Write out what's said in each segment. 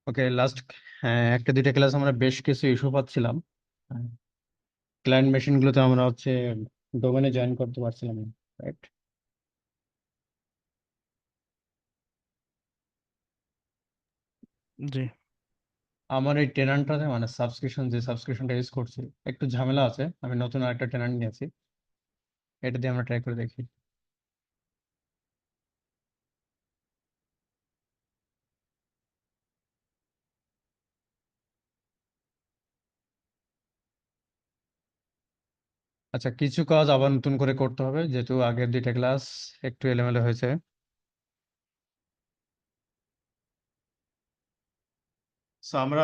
ওকে, last একটা দুইটা class আমরা বেশ কিছু ইস্যু পাচ্ছিলাম। ক্লায়েন্ট মেশিনগুলোতে আমরা ডোমেনে জয়েন করতে পারছিলাম না, রাইট? জি। আমার এই টেনান্টটাতে যে সাবস্ক্রিপশনটা ইউজ করছি, একটু ঝামেলা আছে। আমি নতুন আরেকটা টেনান্ট নিয়েছি, এটা দিয়ে আমরা ট্রাই করে দেখি। আচ্ছা, কিছু কাজ আবার নতুন করে করতে হবে, যেহেতু আগের দুইটা ক্লাস একটু এলোমেলো হয়েছে। সো আমরা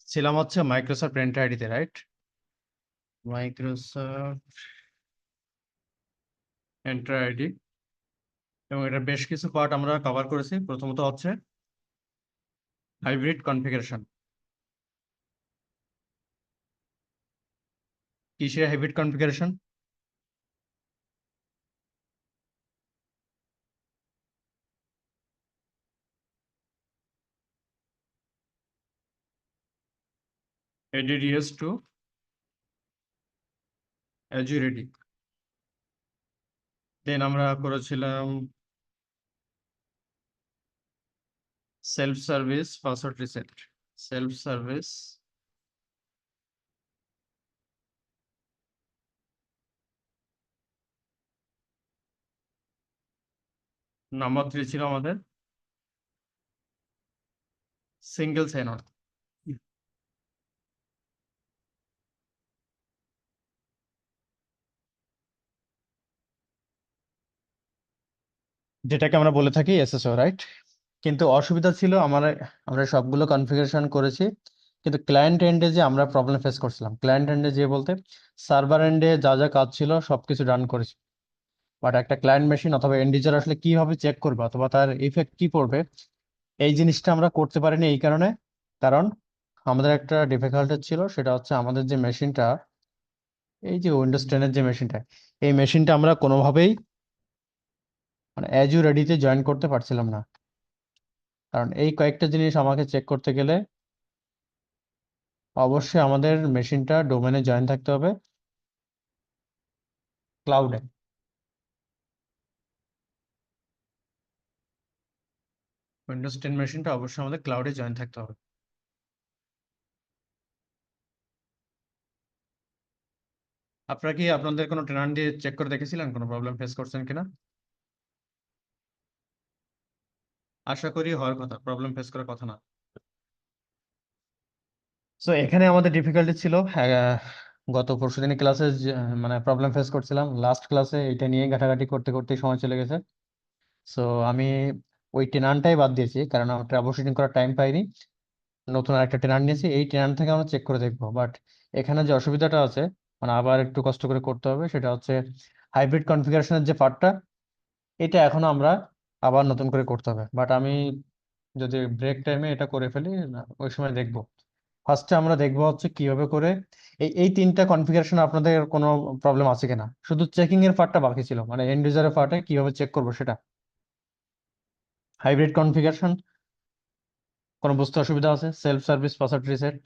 ছিলাম মাইক্রোসফট এন্টার আইডিতে, রাইট? মাইক্রোসফট এন্টার আইডি, এবং এটা বেশ কিছু পার্ট আমরা কভার করেছি। প্রথমত হাইব্রিড কনফিগারেশন। কিসের hybrid configuration? ADDS to Azure AD। Then আমরা করেছিলাম self service password reset. Self service number 3 ছিল আমাদের সিঙ্গেল সাইন অন। যেটাকে আমরা বলে থাকি এসএসও, রাইট? কিন্তু অসুবিধা ছিল আমরা সবগুলো কনফিগারেশন করেছি, কিন্তু ক্লায়েন্ট এন্ডে যে আমরা প্রবলেম ফেস করছিলাম, ক্লায়েন্ট এন্ডে যে বলতে সার্ভার এন্ডে যা যা কাজ ছিল সবকিছু রান করেছি। বাট একটা ক্লায়েন্ট মেশিন অথবা এন্ড ইউজার আসলে কিভাবে চেক করবে অথবা তার ইফেক্ট কি পড়বে, এই জিনিসটা আমরা করতে পারিনি এই কারণে। কারণ আমাদের একটা ডিফিকাল্টি ছিল, সেটা আমাদের যে মেশিনটা, এই যে উইন্ডোজ 10-এর যে মেশিনটা, এই মেশিনটা আমরা কোনোভাবেই অ্যাজুর রেডিতে জয়েন করতে পারছিলাম না। কারণ এই কয়েকটা জিনিস আমাকে চেক করতে গেলে অবশ্যই আমাদের মেশিনটা ডোমেনে জয়েন থাকতে হবে ক্লাউডে। উইন্ডোজ 10 মেশিনটা অবশ্যই আমাদের ক্লাউডে জয়েন থাকতে হবে। আপনারা কি আপনাদের কোনো টেনান্ট দিয়ে চেক করে দেখেছিলেন কোনো প্রবলেম ফেস করছেন কিনা? আশা করি হওয়ার কথা, প্রবলেম ফেস করার কথা না। সো এখানে আমাদের ডিফিকাল্টি ছিল, গত পরশুদিনের ক্লাসে প্রবলেম ফেস করছিলাম। লাস্ট ক্লাসে এটা নিয়ে ঘাটাঘাটি করতে করতে সময় চলে গেছে। সো আমি ওই টেনান্টটাই বাদ দিয়েছি, কারণ আমার ট্রাবল শুটিং করার টাইম পাইনি। নতুন আরেকটা টেনান্ট নিয়েছি, এই টেনান্ট থেকে আমরা চেক করে দেখবো। বাট এখানে যে অসুবিধাটা আছে, আবার একটু কষ্ট করে করতে হবে, সেটা হাইব্রিড কনফিগারেশনের যে পার্টটা, এটা এখনো আমরা আবার নতুন করে করতে হবে। বাট আমি যদি ব্রেক টাইমে এটা করে ফেলি, ওই সময় দেখবো। ফার্স্টে আমরা দেখবো কিভাবে করে এই তিনটা কনফিগারেশন আপনাদের কোনো প্রবলেম আছে কিনা। শুধু চেকিং এর পার্টটা বাকি ছিল, এন্ড ইউজারের পার্টে কিভাবে চেক করবো সেটা। হাইব্রিড কনফিগারেশন কোনো বুঝতে অসুবিধা আছে? Self service password reset,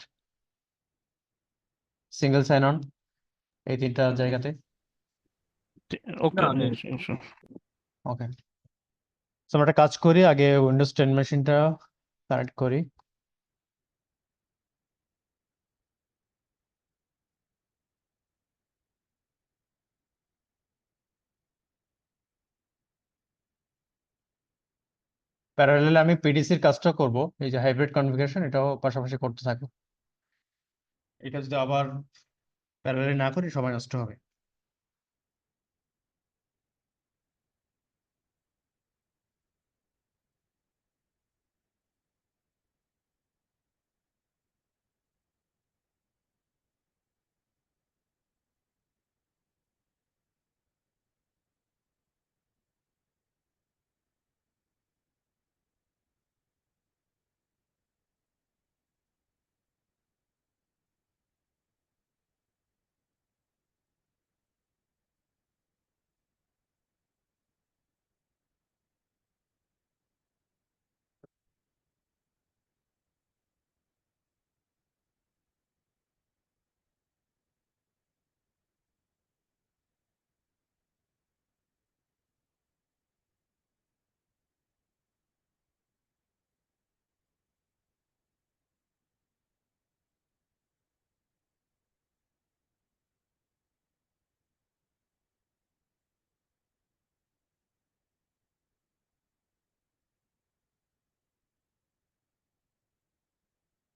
single sign on, এই তিনটা জায়গাতে। ওকে। ওকে, তো আমরা একটা কাজ করি, আগে উইন্ডোজ 10 মেশিনটা কানেক্ট করি। প্যারালালে আমি পিডিসির কাজটা করব, এই যে হাইব্রিড কনফিগারেশন এটাও পাশাপাশি করতে থাকবো। এটা যদি আবার প্যারালালে না করি সময় নষ্ট হবে।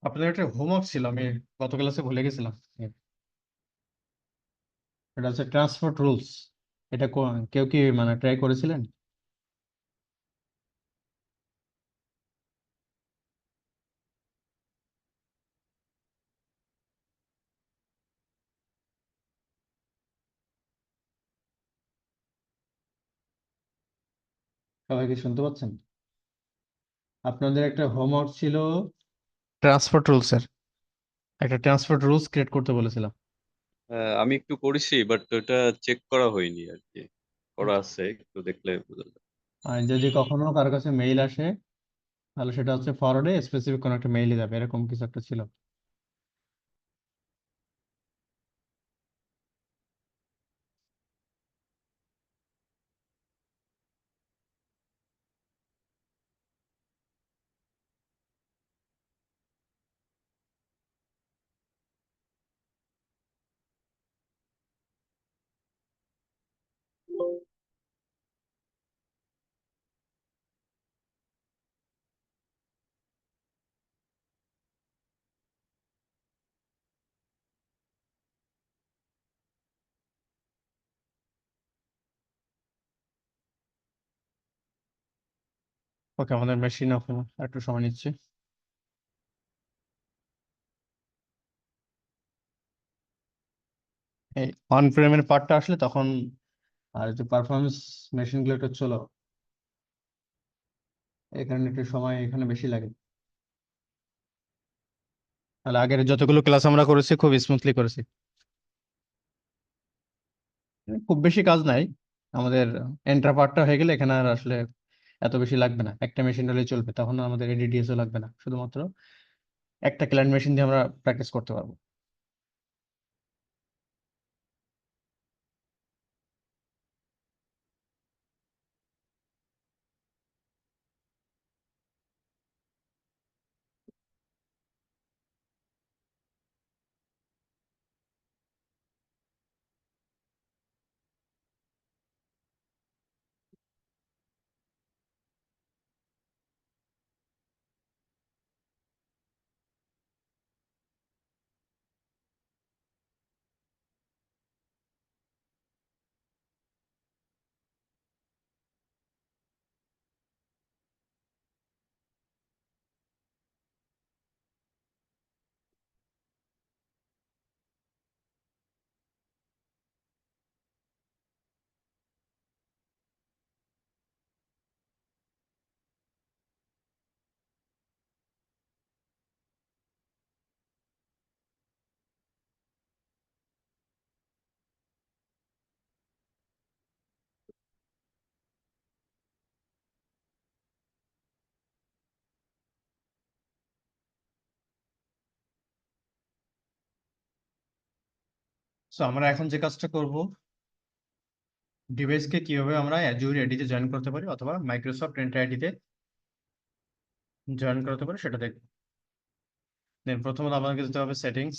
আপনাদের একটা হোমওয়ার্ক ছিল, আমি গত ক্লাসে ভুলে গেছিলাম। এটা হচ্ছে ট্রান্সপোর্ট রুলস। এটা কেউ কি মানে ট্রাই করেছিলেন? সবাই কি শুনতে পাচ্ছেন? আপনাদের একটা হোমওয়ার্ক ছিল ট্রান্সপোর্ট রুলস এর, একটা ট্রান্সপোর্ট রুলস ক্রিয়েট করতে বলেছিলাম। হ্যাঁ, আমি একটু করেছি বাট ওটা চেক করা হয়নি আর কি। করা আছে, একটু দেখলে বোঝা যাবে। আর যদি কখনো কারো কাছে মেইল আসে, তাহলে সেটা হচ্ছে ফরওয়ার্ডে স্পেসিফিক কোনো একটা মেইলই যাবে, এরকম কিছু একটা ছিল। ওকে, আমাদের মেশিন এখন একটু সময় নিচ্ছে। এই অন ফ্রেমের পার্টটা আসলে তখন, আর যে পারফরমেন্স মেশিনগুলো একটু চলো, এখানে একটু সময় এখানে বেশি লাগে। তাহলে আগের যতগুলো ক্লাস আমরা করেছি খুব স্মুথলি করেছি। খুব বেশি কাজ নাই আমাদের। এন্ট্রা পার্টটা হয়ে গেলে এখানে আর আসলে এত বেশি লাগবে না, একটা মেশিন হলেই চলবে, তখন আমাদের এডিডিএসও লাগবে না, শুধুমাত্র একটা ক্লায়েন্ট মেশিন দিয়ে আমরা প্র্যাকটিস করতে পারবো। সো আমরা এখন যে কাজটা করব, ডিভাইসকে কিভাবে আমরা অ্যাজুর এডিতে জয়েন করতে পারি অথবা মাইক্রোসফট এন্টার আইডিতে জয়েন করতে পারি সেটা দেখব। দেন প্রথমত আমাদেরকে যেতে হবে সেটিংস,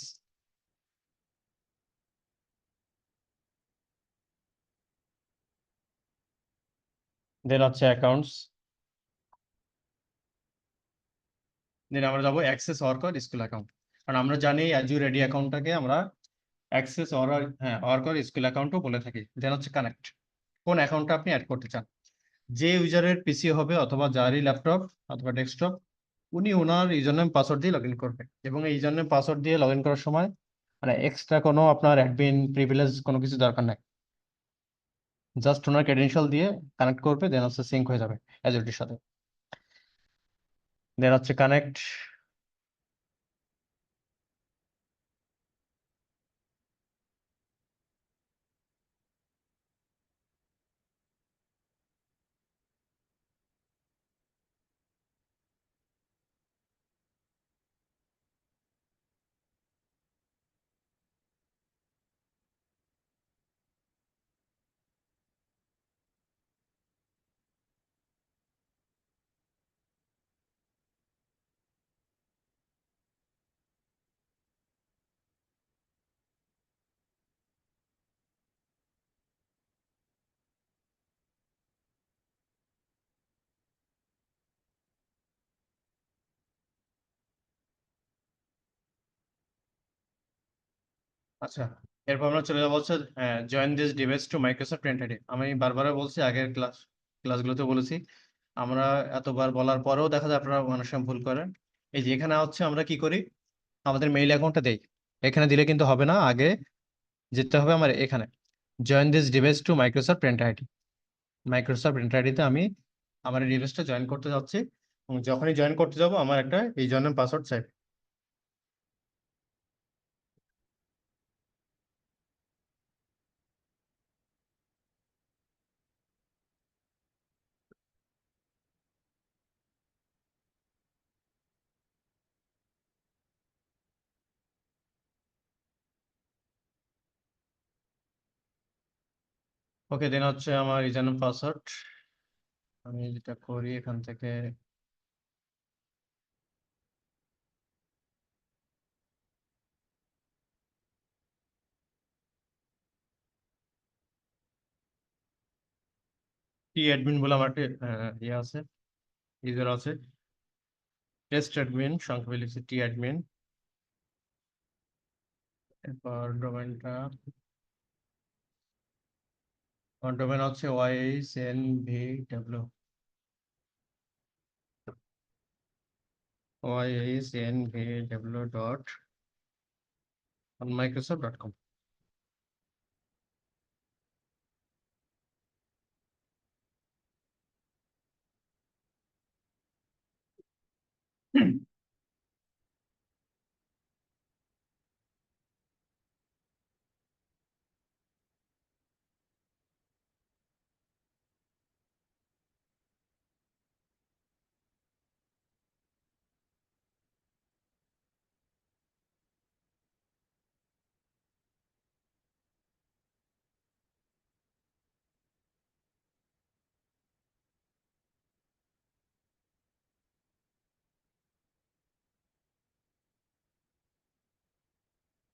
দেন হচ্ছে অ্যাকাউন্টস, দেন আমরা যাবো অ্যাক্সেস ওয়ার্কার স্কুল অ্যাকাউন্ট। কারণ আমরা জানি অ্যাজুর এডি অ্যাকাউন্টটাকে আমরা অ্যাক্সেস ওয়ার্কার স্কুল অ্যাকাউন্টও বলে থাকি। দেন হচ্ছে কানেক্ট, কোন অ্যাকাউন্টটা আপনি অ্যাড করতে চান। যে ইউজারের পিসি হবে অথবা যারই ল্যাপটপ অথবা ডেস্কটপ, উনি ওনার ইউজার নেম পাসওয়ার্ড দিয়ে লগ ইন করবে, এবং এই ইউজার নেম পাসওয়ার্ড দিয়ে লগ ইন করার সময় মানে এক্সট্রা কোনো আপনার অ্যাডমিন প্রিভিলেজ কোনো কিছু দরকার নাই। জাস্ট ওনার ক্রেডেনশিয়াল দিয়ে কানেক্ট করবে, দেন হচ্ছে সিঙ্ক হয়ে যাবে অ্যাজুরটির সাথে। দেন হচ্ছে কানেক্ট। আচ্ছা, এরপর আমরা চলে যাবো হচ্ছে join this device to Microsoft প্রিন্ট আইডি। আমি বারবার বলছি, আগের ক্লাসগুলোতে বলেছি, আমরা এতবার বলার পরেও দেখা যায় আপনারা অনেক সময় ভুল করেন। এই যে এখানে হচ্ছে আমরা কি করি, আমাদের মেইল অ্যাকাউন্টটা দেই। এখানে দিলে কিন্তু হবে না, আগে যেতে হবে আমার এখানে, join this device to Microsoft প্রিন্ট আইডি। মাইক্রোসফট প্রিন্ট আইডিতে আমি আমার এই ডিভাইসটা জয়েন করতে যাচ্ছি, এবং যখনই জয়েন করতে যাব আমার একটা এই জন্য পাসওয়ার্ড চাই। ওকে, দেন হচ্ছে আমার এই জন্য পাসওয়ার্ড। আমি যেটা করি এখান থেকে, টি অ্যাডমিন বলে আমার একটা ইয়ে আছে, ইউজার আছে, টেস্ট অ্যাডমিন সংক্ষেপে লিখছি টি অ্যাডমিন। এরপর ডোমেনটা, আমার ডোমেন হচ্ছে ysnvw.microsoft.com।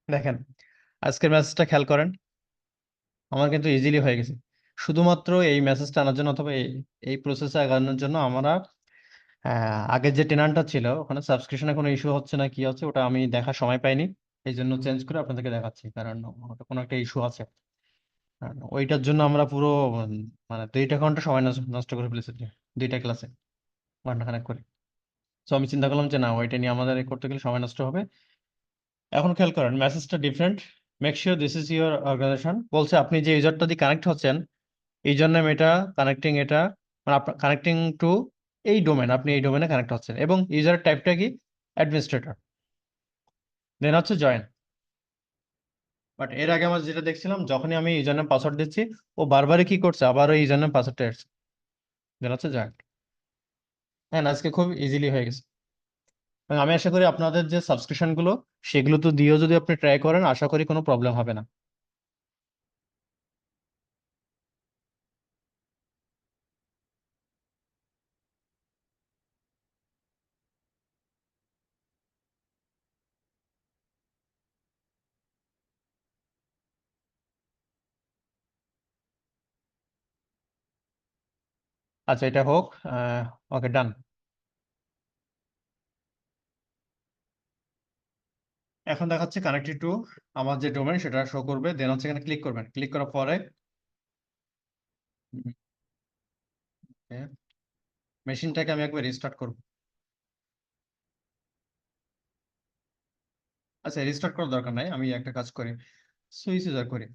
দেখেন, আজকের মেসেজটা খেয়াল করেন, আমার কিন্তু ইজিলি হয়ে গেছে। শুধুমাত্র এই মেসেজটা আনার জন্য অথবা এই এই প্রসেসে আগানোর জন্য আমরা আগের যে টেনান্টটা ছিল ওখানে সাবস্ক্রিপশনে কোনো ইস্যু হচ্ছে না কি হচ্ছে ওটা আমি দেখার সময় পাইনি, এই জন্য চেঞ্জ করে আপনাদেরকে দেখাচ্ছি, কারণ ওটা কোনো একটা ইস্যু আছে। কারণ ওইটার জন্য আমরা পুরো মানে 2টা ঘন্টা সময় নষ্ট করে ফেলেছি 2টা ক্লাসে, ঘন্টাখানেক করে। তো আমি চিন্তা করলাম যে না, ওইটা নিয়ে আমাদের এ করতে গেলে সময় নষ্ট হবে। এখন খেয়াল করেন, মেসেজটা different. Make sure this is your organization বলছে, আপনি যে ইউজারটা দিয়ে কানেক্ট হচ্ছেন, এই জন্য এটা কানেক্টিং, এটা মানে আপনার কানেক্টিং টু এই ডোমেন, আপনি এই ডোমেনে কানেক্ট হচ্ছেন, এবং ইউজার টাইপটা কি, অ্যাডমিনিস্ট্রেটর। দেন হচ্ছে জয়েন। বাট এর আগে আমরা যেটা দেখছিলাম, যখনই আমি ইউজার নেম পাসওয়ার্ড দিচ্ছি, ও বারবারই কি করছে, আবার ওই ইউজার নেম পাসওয়ার্ডটা এসছে। দেন হচ্ছে জয়েন। হ্যাঁ, আজকে খুব ইজিলি হয়ে গেছে। এবং আমি আশা করি আপনাদের যে সাবস্ক্রিপশন গুলো, সেগুলো তো দিয়েও যদি আপনি ট্রাই করেন, আশা করি কোনো প্রবলেম হবে না। আচ্ছা, এটা হোক। ওকে, ডান। এখন দেখাচ্ছে কানেক্টেড টু আমার যে ডোমেন সেটা শো করবে। দেন হচ্ছে এখানে ক্লিক করবেন, ক্লিক করার পরে মেশিনটাকে আমি একবার রিস্টার্ট করব। আচ্ছা, রিস্টার্ট করার দরকার নাই, আমি একটা কাজ করি, সুইচ ইউজার করি।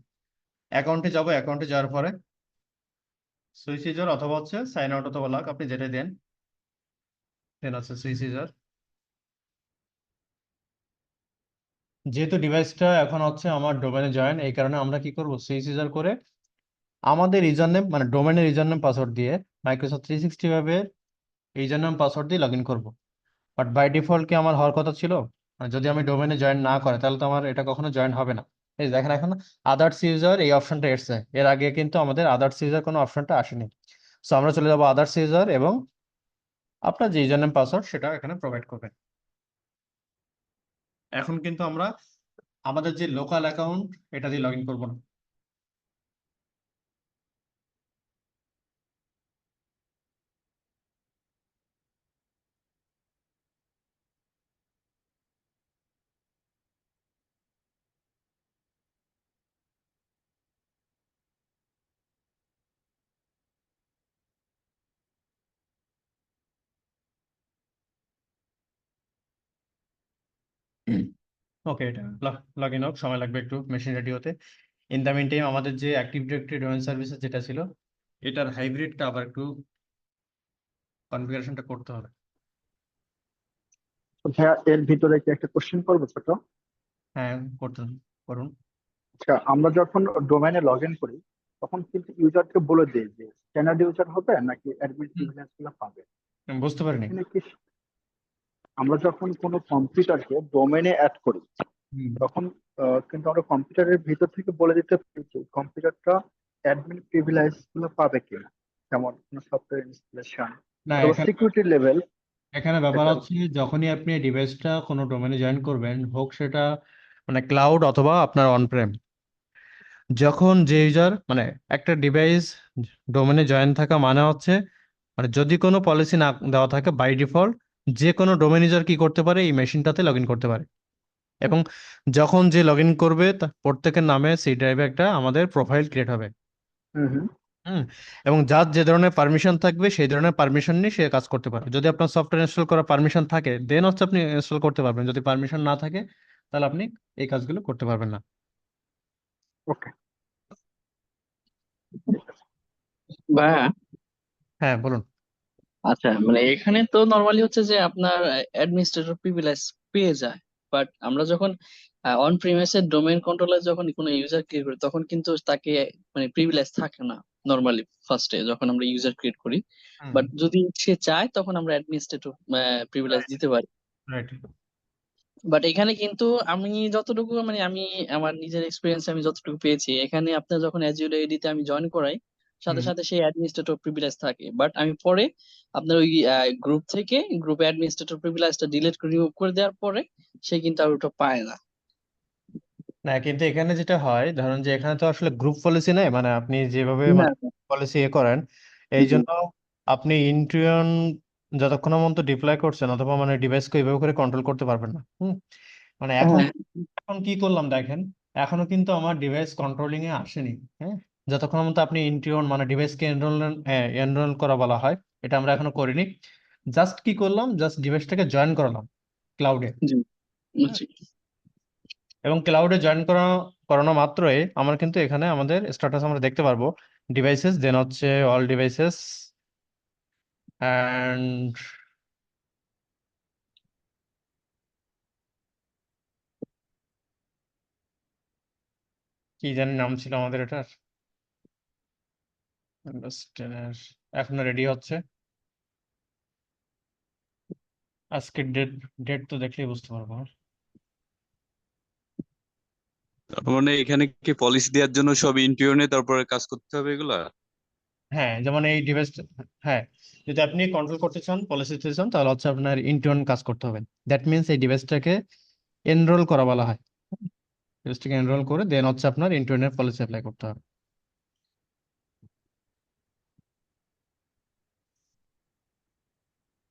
অ্যাকাউন্টে যাব, অ্যাকাউন্টে যাওয়ার পরে সুইচ ইউজার অথবা হচ্ছে সাইন আউট অথবা লক, আপনি যেটা দেন। দেন হচ্ছে সুইচ ইউজার। যেহেতু ডিভাইসটা এখন হচ্ছে আমার ডোমেনে জয়েন, এই কারণে আমরা কি করব, সুইচ ইউজার করে আমাদের ইউজার নেম মানে ডোমেনের ইউজার নেম পাসওয়ার্ড দিয়ে মাইক্রোসফট 365 এর ইউজার নেম পাসওয়ার্ড দিয়ে লগ ইন করবো। বাট বাই ডিফল্ট কি আমার হওয়ার কথা ছিল? আর যদি আমি ডোমেনে জয়েন না করে, তাহলে তো আমার এটা কখনো জয়েন হবে না। এই যে দেখেন, এখন আদার্স ইউজার এই অপশনটা এসেছে, এর আগে কিন্তু আমাদের আদার্স ইউজার কোনো অপশনটা আসেনি। সো আমরা চলে যাবো আদার্স ইউজার, এবং আপনার যে ইউজার নেম পাসওয়ার্ড সেটা এখানে প্রোভাইড করবেন। এখন কিন্তু আমরা আমাদের যে লোকাল অ্যাকাউন্ট এটা দিয়ে লগ ইন করবো না। ওকে, এটা লগ ইন হোক, সময় লাগবে একটু মেশিন রেডি হতে। ইন দ্য মিন টাইম আমাদের যে অ্যাক্টিভ ডিরেক্টরি ডোমেন সার্ভিসেস যেটা ছিল, এটার হাইব্রিডটা আবার একটু কনফিগারেশনটা করতে হবে। তো ভাইয়া এর ভিতরে কি একটা কোশ্চেন করবো ছোট? হ্যাঁ, করুন। আচ্ছা, আমরা যখন ডোমেইনে লগ ইন করি তখন কিন্তু ইউজারকে বলে দিই যে স্ট্যান্ডার্ড ইউজার হবে নাকি অ্যাডমিন হুম, প্রিভিলেজ গুলো পাবে। আমি বুঝতে পারিনি। এখানে কি আমরা যখন কোনো কম্পিউটারকে ডোমেইনে অ্যাড করি হুম। তখন কিন্তু আমরা কম্পিউটারের ভিতর থেকে বলে দিতে পারি যে কম্পিউটারটা অ্যাডমিন প্রিভিলেজ গুলো পাবে কিনা, যেমন কোনো সফটওয়্যার ইনস্টলেশন না, অথবা এখানে সিকিউরিটি লেভেল। এখানে ব্যাপার এটা হচ্ছে, যখনই আপনি ডিভাইসটা কোনো ডোমেনে জয়েন করবেন, হোক সেটা মানে ক্লাউড অথবা আপনার অন প্রেম, যখন যে ইউজার মানে একটা ডিভাইস ডোমেনে জয়েন থাকা মানে হচ্ছে, মানে যদি কোনো পলিসি না দেওয়া থাকে, বাই ডিফল্ট যে কোনো ডোমেন ইউজার কি করতে পারে, এই মেশিনটাতে লগ ইন করতে পারে। এবং যখন যে লগ ইন করবে প্রত্যেকের নামে সি ড্রাইভে একটা আমাদের প্রোফাইল ক্রিয়েট হবে। হুম হুম হুম। এবং যার যে ধরনের পারমিশন থাকবে সেই ধরনের পারমিশন নিয়ে সে কাজ করতে পারে। যদি আপনার সফটওয়্যার ইনস্টল করার পারমিশন থাকে, দেন হচ্ছে আপনি ইনস্টল করতে পারবেন। যদি পারমিশন না থাকে, তাহলে আপনি এই কাজগুলো করতে পারবেন না। ওকে। ভাইয়া, হ্যাঁ, বলুন। আচ্ছা মানে এখানে তো নর্মালি হচ্ছে যে আপনার অ্যাডমিনিস্ট্রেটর প্রিভিলেজ পেয়ে যায়, বাট আমরা যখন অন প্রিমিসের ডোমেইন কন্ট্রোলার যখন কোনো ইউজার ক্রিয়েট করি তখন কিন্তু তাকে মানে প্রিভিলেজ থাকে না নর্মালি ফার্স্টে যখন আমরা ইউজার ক্রিয়েট করি। হুম। বাট যদি সে চায় তখন আমরা অ্যাডমিনিস্ট্রেটর প্রিভিলেজ রাইট, দিতে পারি। রাইট। বাট এখানে কিন্তু আমি যতটুকু মানে আমি আমার নিজের এক্সপিরিয়েন্স আমি যতটুকু পেয়েছি, এখানে আপনার যখন অ্যাজিওর এডিতে আমি জয়েন করাই সাথে হুম। সাথে সেই অ্যাডমিনিস্ট্রেটর প্রিভিলেজ থাকে, বাট আমি পরে আপনার ওই গ্রুপ থেকে গ্রুপ অ্যাডমিনিস্ট্রেটর প্রিভিলেজটা ডিলিট করে রিমুভ করে দেওয়ার পরে সে কিন্তু আর ওটা পায় না। না, কিন্তু এখানে যেটা হয়, ধরুন যে এখানে তো আসলে গ্রুপ পলিসি নেই, মানে আপনি যেভাবে না মানে পলিসি করেন, এই জি জন্য আপনি ইন্ট্রিয়ন যতক্ষণ পর্যন্ত ডিপ্লয় করছেন অথবা মানে ডিভাইসকে এইভাবে করে কন্ট্রোল করতে পারবেন না। মানে এখন হ্যাঁ এখন কি করলাম দেখেন, এখনো কিন্তু আমার ডিভাইস কন্ট্রোলিং এ আসেনি। হ্যাঁ, যতক্ষণ পর্যন্ত আপনি ইন্ট্রিয়ন মানে ডিভাইসকে এনরোল করা বলা হয়, এটা আমরা এখনো করিনি। জাস্ট কি করলাম, জাস্ট ডিভাইসটাকে জয়েন করালাম ক্লাউডে। জি জি এবং ক্লাউডে জয়েন করানো মাত্রই আমার কিন্তু এখানে আমাদের স্ট্যাটাস আমরা দেখতে পারবো, ডিভাইসেস, দেন হচ্ছে অল ডিভাইসেস, অ্যান্ড কি জানি নাম ছিল আমাদের এটার, Windows 10 এর এখনো রেডি হচ্ছে। আজকের ডেট ডেট তো দেখলেই বুঝতে পারবো। তার মানে এখানে কি পলিসি দেওয়ার জন্য সব ইন্টিউনে তারপরে কাজ করতে হবে এগুলা? হ্যাঁ, যেমন এই ডিভাইস, হ্যাঁ, যদি আপনি কন্ট্রোল করতে চান, পলিসি দিতে চান, তাহলে হচ্ছে আপনার ইন্টিউন কাজ করতে হবে। দ্যাট মিনস এই ডিভাইসটাকে এনরোল করা বলা হয়। ডিভাইসটাকে এনরোল করে দেন হচ্ছে আপনার ইন্টিউনের পলিসি অ্যাপ্লাই করতে হবে।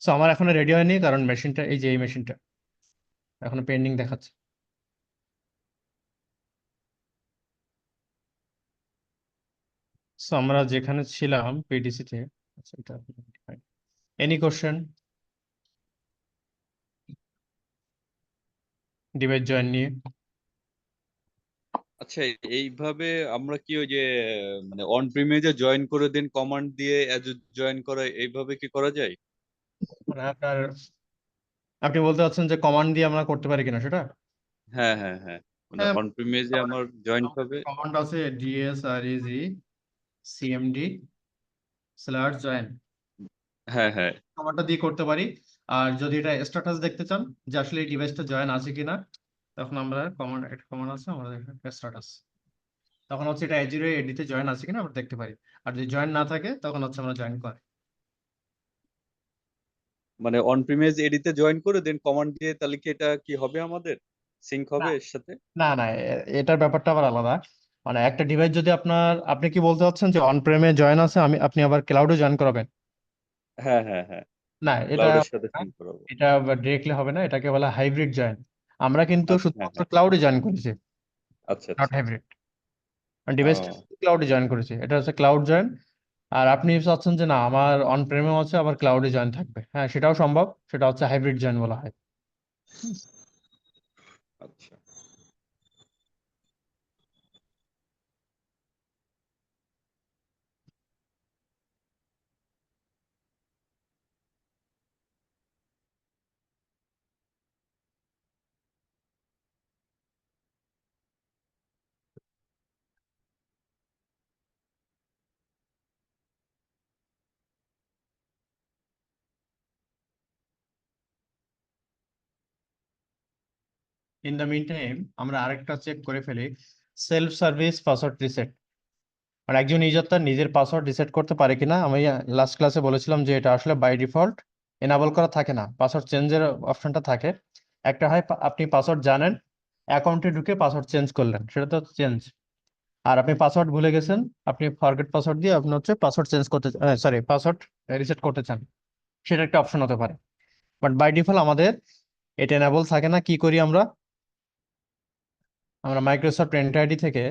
সো আমার এখনো রেডি হয়নি, কারণ মেশিনটা, এই যে এই মেশিনটা এখনো পেন্ডিং দেখাচ্ছে। সো আমরা যেখানে ছিলাম পিডিসি তে, আচ্ছা এটা এনি কোশ্চেন, ডিভাইস জয়েন নিয়ে? আচ্ছা, এইভাবে আমরা কি ওই যে মানে অন প্রিমিজে জয়েন করে দেন কমান্ড দিয়ে জয়েন করা, এইভাবে কি করা যায়? মানে আপনার, আপনি বলতে চাচ্ছেন যে কমান্ড দিয়ে আমরা করতে পারি কিনা সেটা? হ্যাঁ হ্যাঁ হ্যাঁ, মানে হ্যাঁ, অন প্রিমিজে আমার জয়েন হবে। কমান্ড আছে dsreg cmd /join, হ্যাঁ হ্যাঁ। কমান্ডটা দিয়ে করতে পারি। আর যদি এটা স্ট্যাটাস দেখতে চান যে আসলে এই ডিভাইসটা জয়েন আছে কিনা, তখন আমরা কমান্ড, একটা কমান্ড আছে আমাদের স্ট্যাটাস, তখন হচ্ছে এটা এজিরো এডিতে জয়েন আছে কিনা আমরা দেখতে পারি। আর যদি জয়েন না থাকে তখন হচ্ছে আমরা জয়েন করি। মানে অন প্রিমিজ এডিতে জয়েন করে দেন কমান্ড দিয়ে, তাহলে কি এটা কি হবে, আমাদের সিঙ্ক না, হবে এর সাথে? না, না, এটার ব্যাপারটা আবার আলাদা। মানে একটা ডিভাইস যদি আপনার, আপনি কি বলতে চাচ্ছেন যে অন প্রেমে জয়েন আছে, আপনি আবার ক্লাউডে জয়েন করাবেন? হ্যাঁ হ্যাঁ হ্যাঁ, না, এটা ক্লাউডের হবে সাথে না, সিঙ্ক করাবো। এটা ডিরেক্টলি হবে না, এটাকে বলা হাইব্রিড জয়েন। আমরা কিন্তু আচ্ছা হ্যাঁ শুধুমাত্র হ্যাঁ। ক্লাউডে জয়েন করেছি, আচ্ছা নট আচ্ছা। হাইব্রিড। ডিভাইসটা ও ক্লাউডে জয়েন করেছি, এটা হচ্ছে ক্লাউড জয়েন। আর আপনি চাচ্ছেন যে না, আমার অন প্রেমেও আছে আবার ক্লাউডে জয়েন থাকবে, হ্যাঁ সেটাও সম্ভব, সেটা হচ্ছে হাইব্রিড জয়েন বলা হয়। আচ্ছা। ইন দ্য মিন টাইম আমরা আরেকটা চেক করে ফেলি, সেলফ সার্ভিস পাসওয়ার্ড রিসেট। মানে একজন ইউজার তার নিজের পাসওয়ার্ড রিসেট করতে পারে কিনা। আমি লাস্ট ক্লাসে বলেছিলাম যে এটা আসলে বাই ডিফল্ট এনাবল করা থাকে না, পাসওয়ার্ড চেঞ্জের অপশনটা থাকে। একটা হয় আপনি পাসওয়ার্ড জানেন, অ্যাকাউন্টে ঢুকে পাসওয়ার্ড চেঞ্জ করলেন, সেটা তো চেঞ্জ। আর আপনি পাসওয়ার্ড ভুলে গেছেন, আপনি ফরগেট পাসওয়ার্ড দিয়ে আপনি হচ্ছে পাসওয়ার্ড চেঞ্জ করতে, সরি পাসওয়ার্ড রিসেট করতে চান, সেটা একটা অপশন হতে পারে। বাট বাই ডিফল্ট আমাদের এটা এনাবল থাকে না। কি করি আমরা? আমরা মাইক্রোসফট এন্টার আইডি থেকে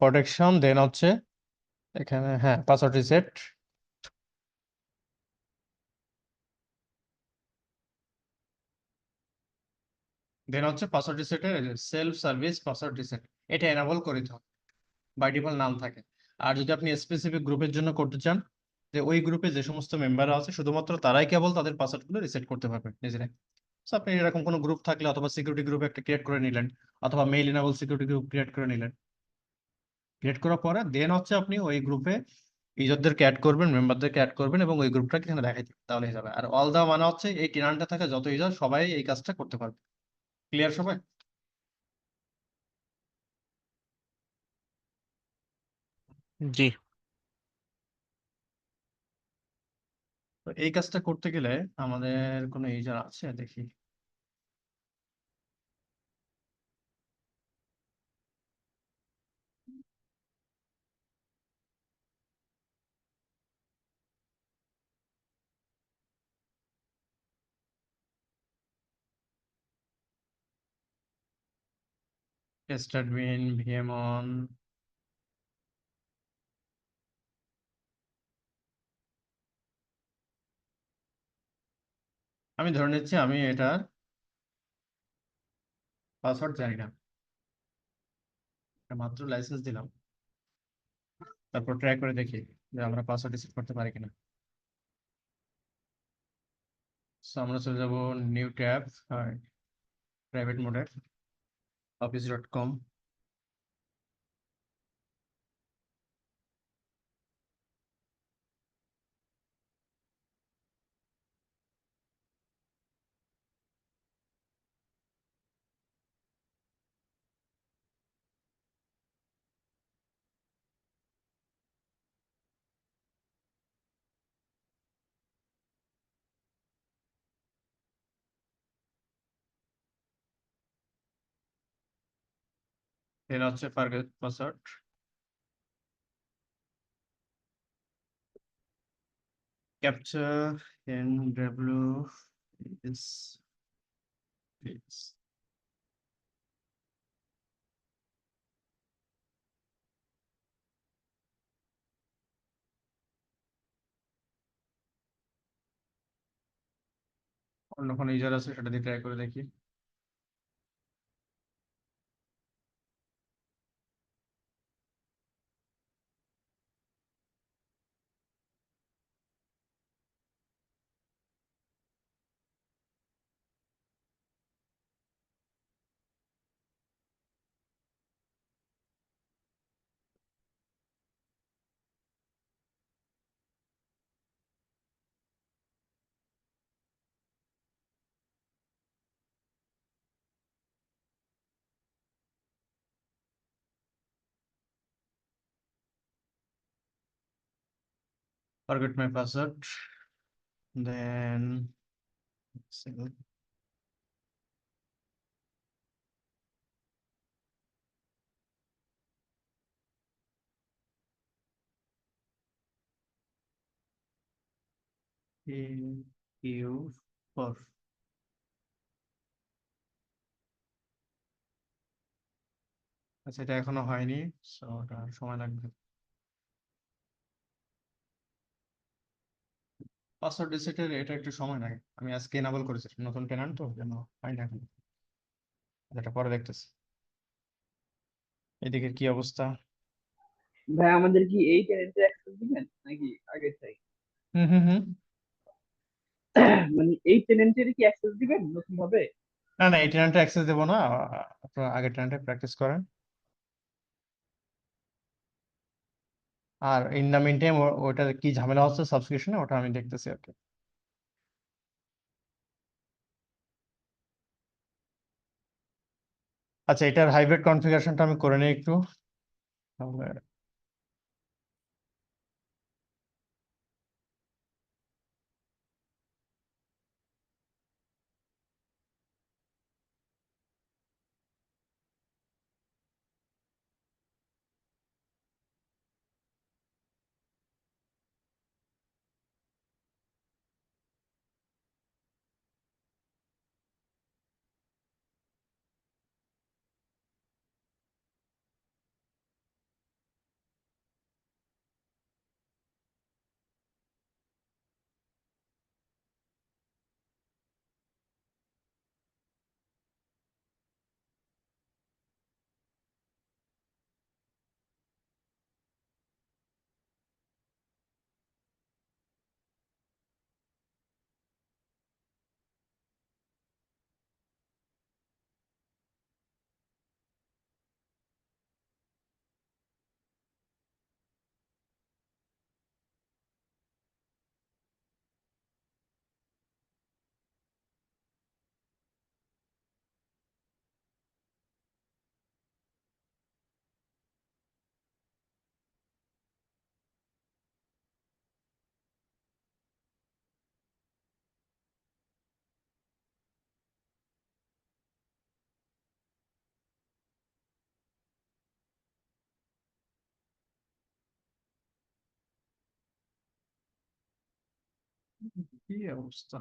প্রোটেকশন, দেন হচ্ছে এখানে হ্যাঁ পাসওয়ার্ড রিসেট, দেন হচ্ছে পাসওয়ার্ড রিসেটের সেলফ সার্ভিস পাসওয়ার্ড রিসেট, এটা এনাবল করে দিতে হবে। বাই ডিফল্ট নাম থাকে। আর যদি আপনি স্পেসিফিক গ্রুপের জন্য করতে চান, যে ওই গ্রুপে যে সমস্ত মেম্বার আছে শুধুমাত্র তারাই কেবল তাদের পাসওয়ার্ডগুলো রিসেট করতে পারবে নিজেরাই। So আপনি এরকম কোনো গ্রুপ থাকলে অথবা সিকিউরিটি গ্রুপ একটা ক্রিয়েট করে নিলেন, অথবা mail enable security group create করে নিলেন। ক্রিয়েট করার পরে দেন হচ্ছে আপনি ওই গ্রুপে ইউজারদেরকে অ্যাড করবেন, মেম্বারদেরকে অ্যাড করবেন এবং ওই গ্রুপটাকে এখানে দেখাই দিবেন, তাহলে হয়ে যাবে। আর অল দা মানে হচ্ছে এই টিনানটা থাকা যত ইউজার সবাই এই কাজটা করতে পারবে। ক্লিয়ার সবাই? জি। তো এই কাজটা করতে গেলে আমাদের কোনো ইউজার আছে দেখি। টেস্ট অ্যাডমিন, ভিএম অন, আমি ধরে নিচ্ছি আমি এটার পাসওয়ার্ড জানি না, এটা মাত্র লাইসেন্স দিলাম। তারপর ট্রাই করে দেখি যে আমরা পাসওয়ার্ড রিসেট করতে পারি কিনা। সো আমরা চলে যাব নিউ ট্যাব, প্রাইভেট মোডে, office.com। এর হচ্ছে forget password, capture NW is this। অন্য কোনো ইউজার আছে সেটা দিয়ে ট্রাই করে দেখি। Forget my password, then AQ4। আচ্ছা, এটা এখনো হয়নি, সো ওটা সময় লাগবে। পাসওয়ার্ড রিসেটের এটা একটু সময় লাগে, আমি আজকে এনাবল করেছি, নতুন টেনান্ট তো যেন পাই না এখন, যেটা পরে দেখতেছি। এদিকে কি অবস্থা? ভাই আমাদের কি এই চ্যানেলটা অ্যাক্সেস দিবেন নাকি আগে চাই? হুম হুম হুম। মানে এই চ্যানেলটার কি অ্যাক্সেস দিবেন নতুন ভাবে? না না, এই টেনান্টে অ্যাক্সেস দেবো না, আপনার আগের টেনান্টে প্র্যাকটিস করেন। আর ইন দ্য মিন টাইম ওটার কি ঝামেলা হচ্ছে সাবস্ক্রিপশনে, ওটা আমি দেখতেছি আর কি। আচ্ছা, এটার হাইব্রিড কনফিগারেশনটা আমি করে নিই একটু তাহলে। কি অবস্থা?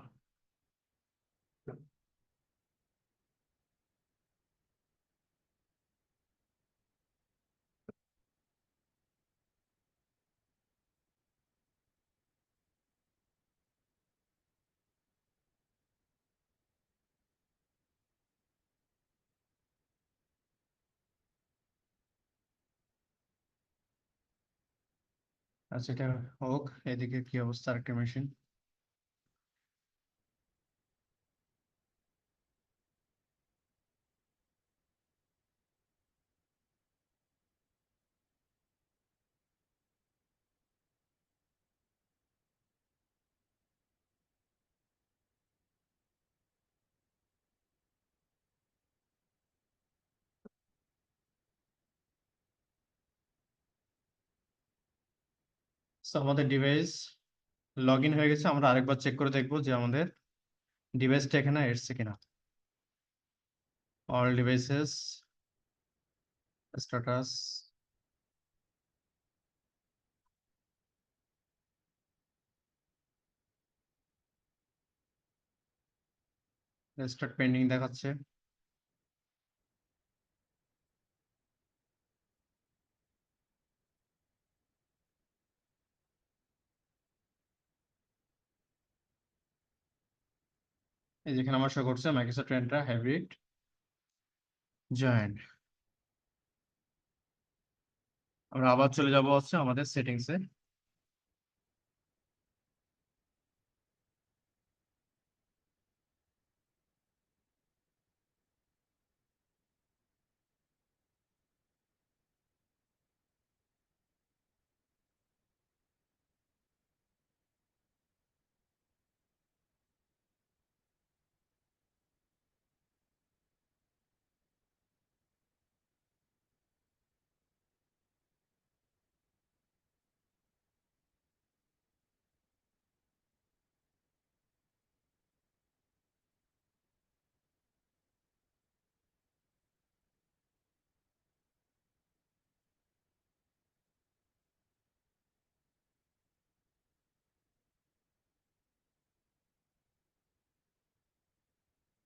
আচ্ছা, এটা হোক। এদিকে কি অবস্থা আরেকটা মেশিন? আমাদের ডিভাইস লগ ইন হয়ে গেছে, আমরা আরেকবার চেক করে দেখবো যে আমাদের ডিভাইসটা এখানে এসছে কিনা। All devices, status, start pending দেখাচ্ছে। এই যেখানে আমার শো করছে মাইক্রোসফট এন্ট্রা হাইব্রিড জয়েন। আমরা আবার চলে যাব হচ্ছে আমাদের সেটিংসে।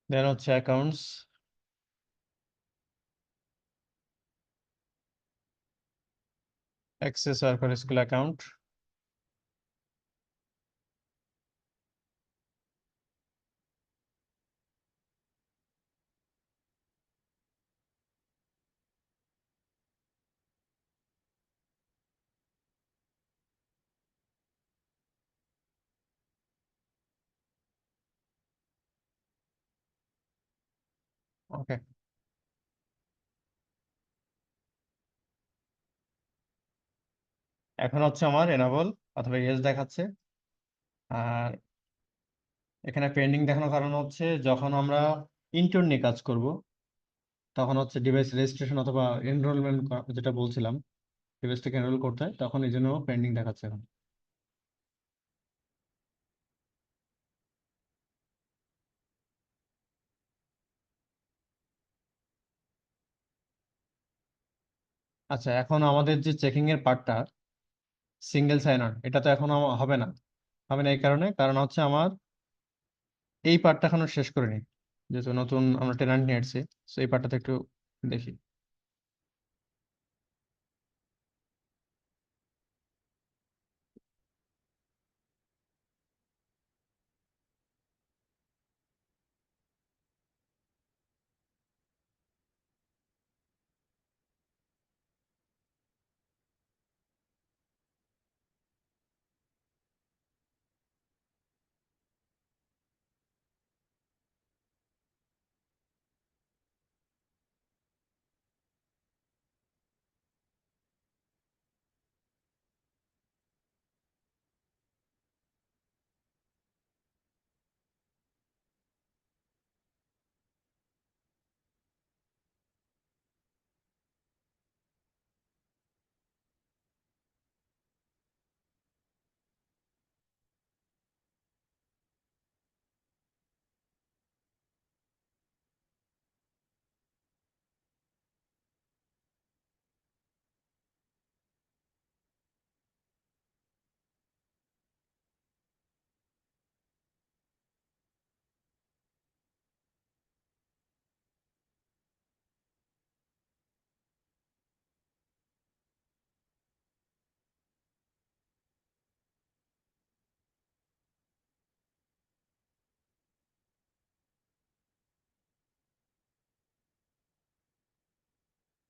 দেন হচ্ছে accounts, access work or school account, okay, এখন হচ্ছে আমার এনাবল অথবা ইয়েস দেখাচ্ছে। আর এখানে পেন্ডিং দেখানোর কারণ হচ্ছে যখন আমরা ইন্টার্ন নিয়ে কাজ করব তখন হচ্ছে ডিভাইস রেজিস্ট্রেশন অথবা এনরোলমেন্ট যেটা বলছিলাম, ডিভাইসটাকে এনরোল করতে হয়, তখন এই জন্য পেন্ডিং দেখাচ্ছে এখন। আচ্ছা, এখন আমাদের যে চেকিং এর পার্টটা সিঙ্গেল সাইন অন, এটা তো এখন হবে না। হবে না এই কারণ হচ্ছে আমার এই পার্টটা এখনো শেষ করিনি, যেহেতু নতুন আমরা টেনান্ট নিয়ে আসছি। তো এই পার্টটাতে একটু দেখি।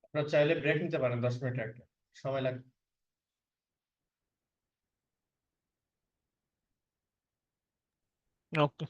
আপনারা চাইলে ব্রেক নিতে পারেন, 10 মিনিট একটা সময় লাগবে। ওকে।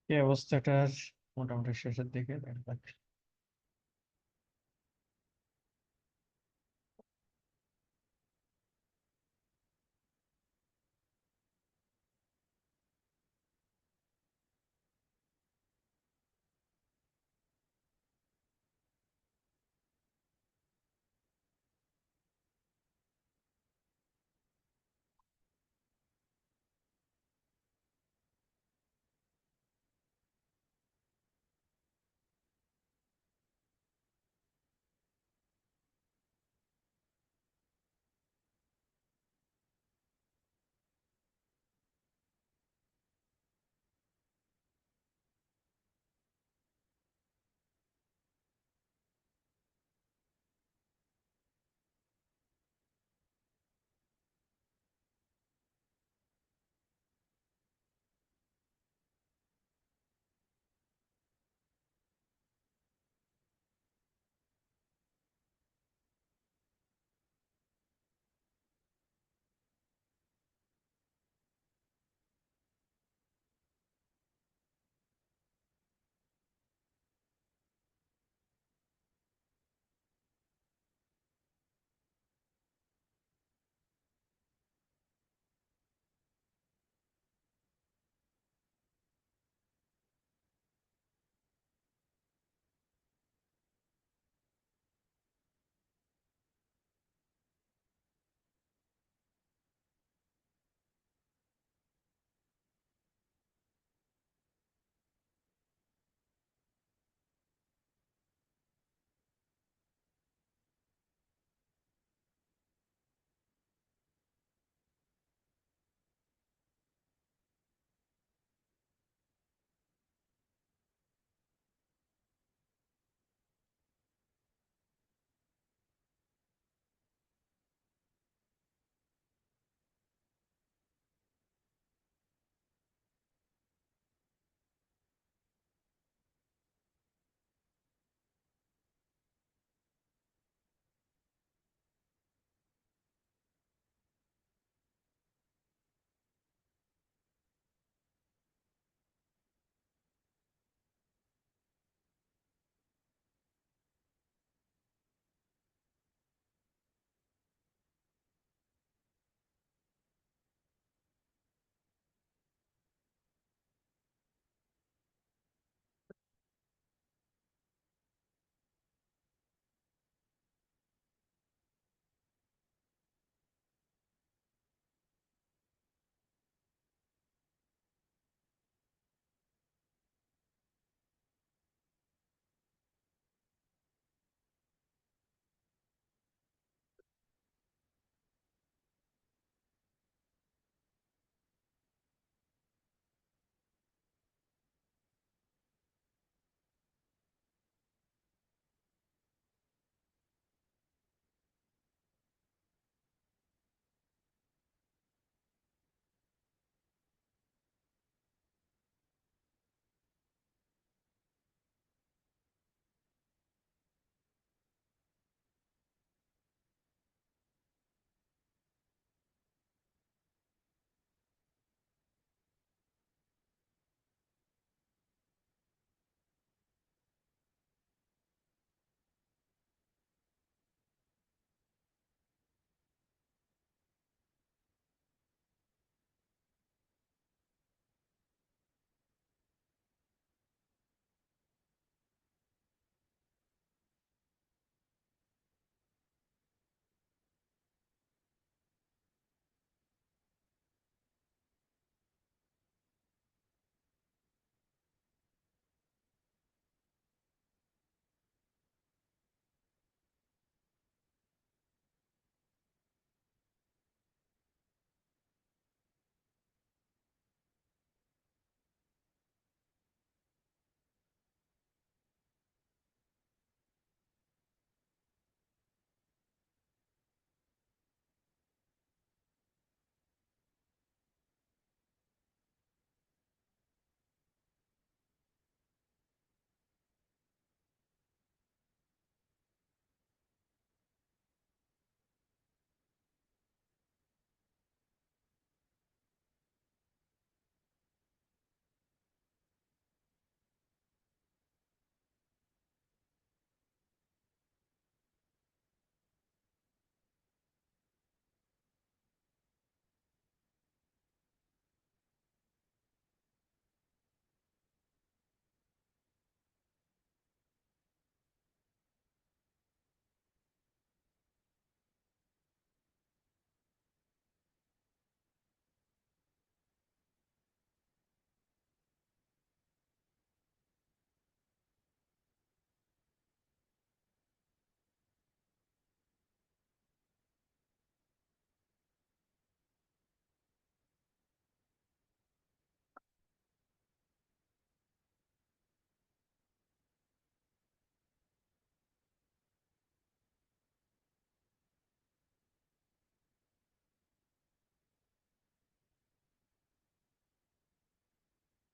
এই অবস্থাটার মোটামুটি শেষের দিকে দেখা যাচ্ছে।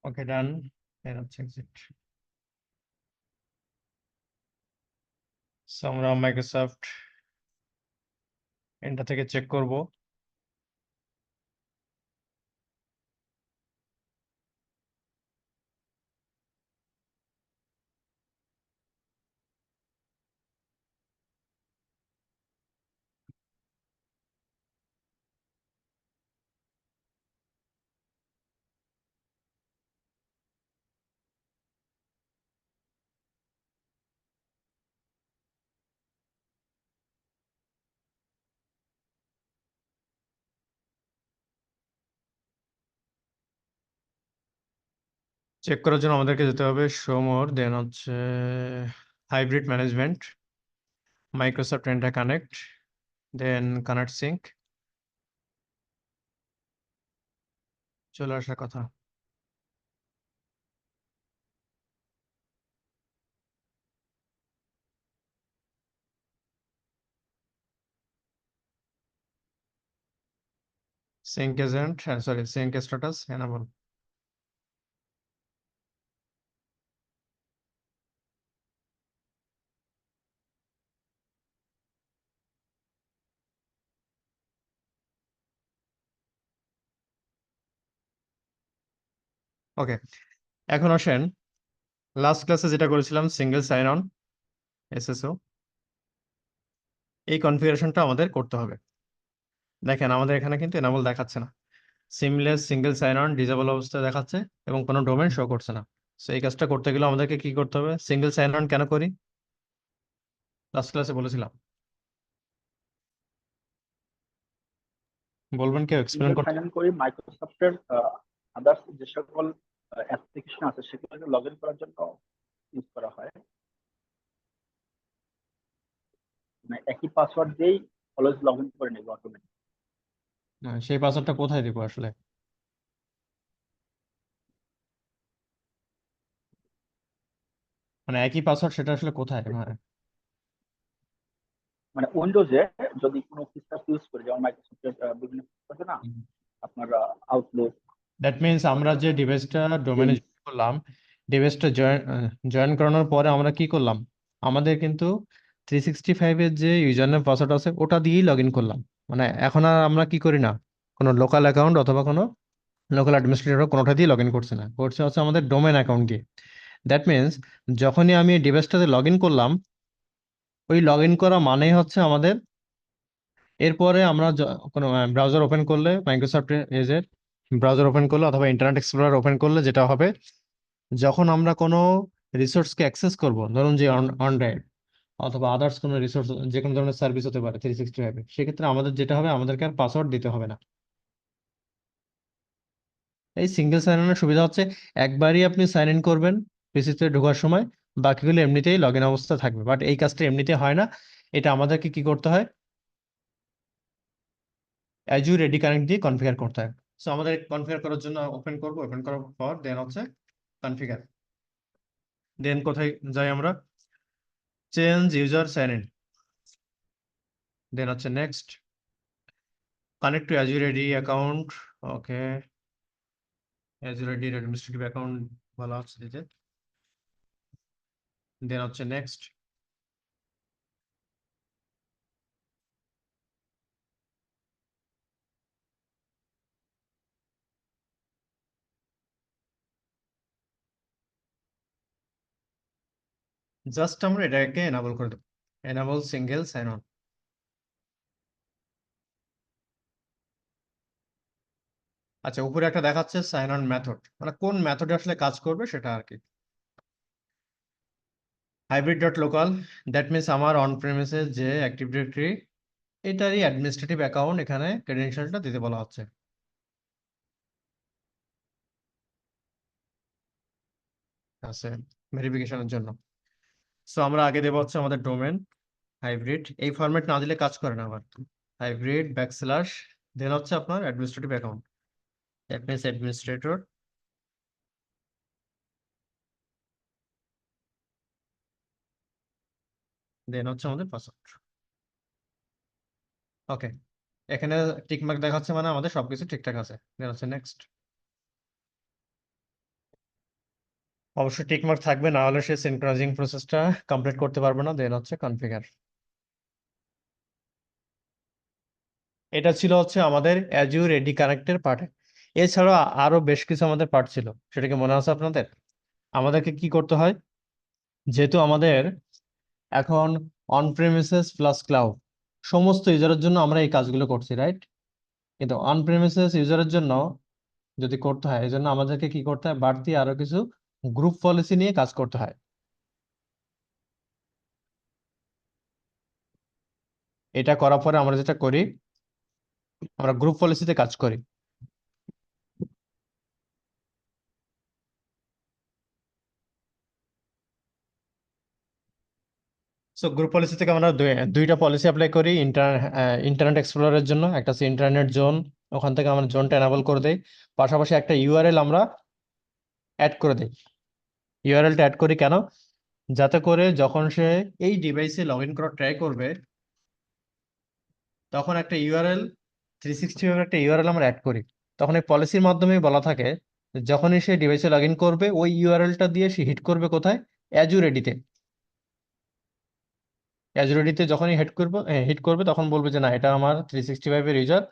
ওকে, ডান। দেন হচ্ছে এক্সিট। সো আমরা মাইক্রোসফট এটা থেকে চেক করব। চেক করার জন্য আমাদেরকে যেতে হবে শো মোর, দেন হচ্ছে hybrid management, Microsoft Entra connect, then connect sync. চলে আসার কথা। Sync agent, sorry, sync status enable. Okay, এখন আসেন লাস্ট ক্লাসে যেটা করেছিলাম সিঙ্গেল সাইন অন এসএসও, এই কনফিগারেশনটা আমাদের করতে হবে। দেখেন আমাদের এখানে কিন্তু এনাবল দেখাচ্ছে না, seamless single sign on disable অবস্থায় দেখাচ্ছে এবং কোনো ডোমেন শো করছে না। সো এই কাজটা করতে গেলে আমাদেরকে কি করতে হবে? সিঙ্গেল সাইন অন কেন করি লাস্ট ক্লাসে বলেছিলাম, বলবেন কেউ এক্সপ্লেন সিঙ্গেল করতে? সাইন ইন করি মাইক্রোসফটের আদার্স যে সকল অ্যাপ্লিকেশন আছে সেগুলোকে লগ ইন করার জন্য ইউজ করা হয়। মানে একই পাসওয়ার্ড দিয়েই অলওয়েজ লগ ইন করে নেবে অটোমেটিক। সেই পাসওয়ার্ডটা কোথায় দিব আসলে? মানে একই পাসওয়ার্ড সেটা আসলে কোথায়? মানে মানে উইন্ডোজে যদি কোনো ফিচার ইউজ করি, যেমন মাইক্রোসফটের বিভিন্ন features আছে না, আপনার আউটলুক। দ্যাট মিনস আমরা যে ডিভাইসটা ডোমেনে জয়েন করলাম, ডিভাইসটা জয়েন করানোর পরে আমরা কি করলাম? আমাদের কিন্তু 365 এর যে ইউজার নেম পাসওয়ার্ড আছে ওটা দিয়েই লগ ইন করলাম। মানে এখন আর আমরা কি করি না, কোনো লোকাল অ্যাকাউন্ট অথবা কোনো লোকাল অ্যাডমিনিস্ট্রেটর কোনোটা দিয়ে লগ ইন করছে না, করছে হচ্ছে আমাদের ডোমেন অ্যাকাউন্ট দিয়ে। দ্যাট মিনস যখনই আমি ডিভাইসটাতে লগ ইন করলাম, ওই লগ ইন করা মানেই হচ্ছে আমাদের এরপরে আমরা কোনো ব্রাউজার ওপেন করলে, মাইক্রোসফট এজের ব্রাউজার ওপেন করলে অথবা ইন্টারনেট এক্সপ্লোরার ওপেন করলে যেটা হবে, যখন আমরা কোনো রিসোর্সকে অ্যাক্সেস করব, ধরুন যে অনড্রাইভ অথবা আদার্স কোনো রিসোর্স, যে কোনো ধরনের সার্ভিস হতে পারে 365, সেক্ষেত্রে আমাদের যেটা হবে, আমাদেরকে আর পাসওয়ার্ড দিতে হবে না। এই সিঙ্গেল সাইন ইনের সুবিধা হচ্ছে একবারই আপনি সাইন ইন করবেন পিসিতে ঢোকার সময়, বাকিগুলো এমনিতেই লগ ইন অবস্থা থাকবে। বাট এই কাজটা এমনিতে হয় না, এটা আমাদেরকে কি করতে হয়? অ্যাজুর রেডি কানেক্ট দিয়ে কনফিগার করতে হয়। সো আমাদের কনফিগার করার জন্য ওপেন করব, ওপেন করার পর দেন হচ্ছে কনফিগার, দেন কোথায় যাই আমরা? চেঞ্জ ইউজার সাইন ইন, দেন হচ্ছে next, connect to Azure ready account. Okay, Azure ready administrative account বলা হচ্ছে দিতে, দেন হচ্ছে নেক্সট। জাস্ট আমরা এটাকে এনাবল করে দেবো, এনাবল সিঙ্গেল সাইন অন। আচ্ছা, উপরে একটা দেখাচ্ছে সাইন অন মেথড, মানে কোন মেথডে আসলে কাজ করবে সেটা আর কি। Hybrid dot local, that means আমার অন প্রেমিসে যে অ্যাক্টিভ ডিরেক্টরি, এটারই অ্যাডমিনিস্ট্রেটিভ অ্যাকাউন্ট এখানে ক্রেডেনশিয়ালটা দিতে বলা হচ্ছে। আছে ভেরিফিকেশনের জন্য। সো আমরা আগে দেবো হচ্ছে আমাদের ডোমেন হাইব্রিড, এই ফরম্যাট না দিলে কাজ করে না আবার, হাইব্রিড ব্যাকস্ল্যাশ, দেন হচ্ছে আপনার administrative account, that means administrator, then হচ্ছে আমাদের পাসওয়ার্ড। ওকে, এখানে টিক মার্ক দেখাচ্ছে মানে আমাদের সবকিছু ঠিকঠাক আছে, দেন হচ্ছে নেক্সট। অবশ্যই টিকমার্ক থাকবে, না হলে সে সিনক্রোনাইজিং প্রসেসটা কমপ্লিট করতে পারবে না। দেন হচ্ছে কনফিগার। এটা ছিল হচ্ছে আমাদের অ্যাজুর এডি কানেক্টের পার্ট। এছাড়াও আরো বেশ কিছু আমাদের পার্ট ছিল, সেটা কি মনে আছে আপনাদের? আমাদেরকে কি করতে হয়, যেহেতু আমাদের এখন অন প্রেমিসেস প্লাস ক্লাউড সমস্ত ইউজারের জন্য আমরা এই কাজগুলো করছি, রাইট? কিন্তু অন প্রেমিসেস ইউজারের জন্য যদি করতে হয়, এই জন্য আমাদেরকে কি করতে হয়, বাড়তি আরো কিছু গ্রুপ পলিসি নিয়ে কাজ করতে হয়। এটা করার পরে আমরা যেটা করি, আমরা গ্রুপ পলিসিতে কাজ করি। সো গ্রুপ পলিসি থেকে আমরা দুইটা পলিসি অ্যাপ্লাই করি ইন্টারনেট এক্সপ্লোরের জন্য। একটা হচ্ছে ইন্টারনেট জোন, ওখান থেকে আমরা জোনটা এনাবল করে দেই। পাশাপাশি একটা ইউআরএল আমরা অ্যাড করে দিই। ইউআরএলটা অ্যাড করি কেন? যাতে করে যখন সে এই ডিভাইসে লগ ইন করার ট্রাই করবে, তখন একটা ইউআরএল 360 একটা ইউআরএল আমরা অ্যাড করি। তখন এই পলিসির মাধ্যমে বলা থাকে যে যখনই সে ডিভাইসে লগ ইন করবে, ওই ইউআরএলটা দিয়ে সে হিট করবে কোথায়, অ্যাজুর এডিতে। অ্যাজুরিটিতে যখনই হিট করবে তখন বলবে যে না, এটা আমার 365 এর ইউজার।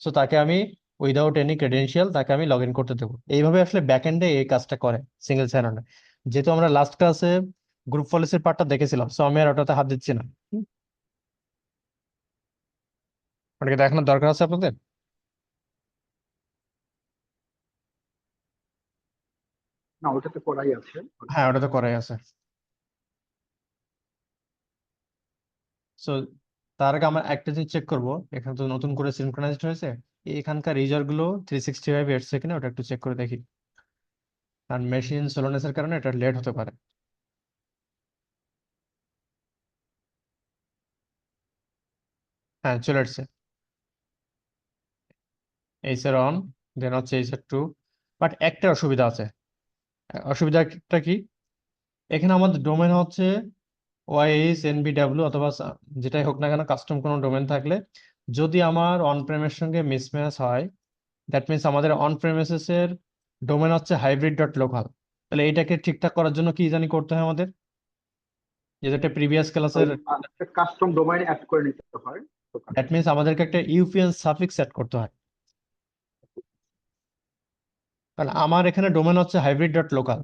সো তাকে আমি উইদাউট এনি ক্রেডেনশিয়াল তাকে আমি লগ ইন করতে দেবো। এইভাবে আসলে ব্যাকএন্ডে এই কাজটা করে সিঙ্গেল সাইন অনে। যেহেতু আমরা লাস্ট ক্লাসে গ্রুপ পলিসির পার্টটা দেখেছিলাম, সো আমি আর ওটাতে হাত দিচ্ছি না। ওটাকে দেখানোর দরকার আছে আপনাদের? না, ওটা তো করাই আছে। হ্যাঁ, ওটা তো করাই আছে। সো তার আগে আমরা একটা জিনিস চেক করবো, এখানে তো নতুন করে সিনক্রোনাইজড হয়েছে, এখানকার ইউজার গুলো 365 এর সেকেন্ডে, ওটা একটু চেক করে দেখি। কারণ মেশিন স্লোনেসের কারণে এটা লেট হতে পারে। হ্যাঁ, চলে আসছে। এইচআর অন, দেন হচ্ছে এইচআর টু। বাট একটা অসুবিধা আছে। অসুবিধাটা কি, এখানে আমাদের ডোমেন হচ্ছে ওয়াইএস এনবিডাব্লিউ অথবা যেটাই হোক না কেন, কাস্টম কোনো ডোমেন থাকলে যদি আমার অন প্রেমের সঙ্গে মিসম্যাচ হয়, দ্যাট মিনস আমাদের অন প্রেমিসেস এর ডোমেন হচ্ছে হাইব্রিড ডট লোকাল। তাহলে এইটাকে ঠিকঠাক করার জন্য কি জানি করতে হয় আমাদের, যেটা প্রিভিয়াস ওই ক্লাসের। একটা কাস্টম ডোমাইন অ্যাড করে নিতে হয় ওখানে। দ্যাট মিনস আমাদেরকে একটা ইউপিএন সাফিক্স সেট করতে হয়। কারণ আমার এখানে ডোমেন হচ্ছে হাইব্রিড ডট লোকাল,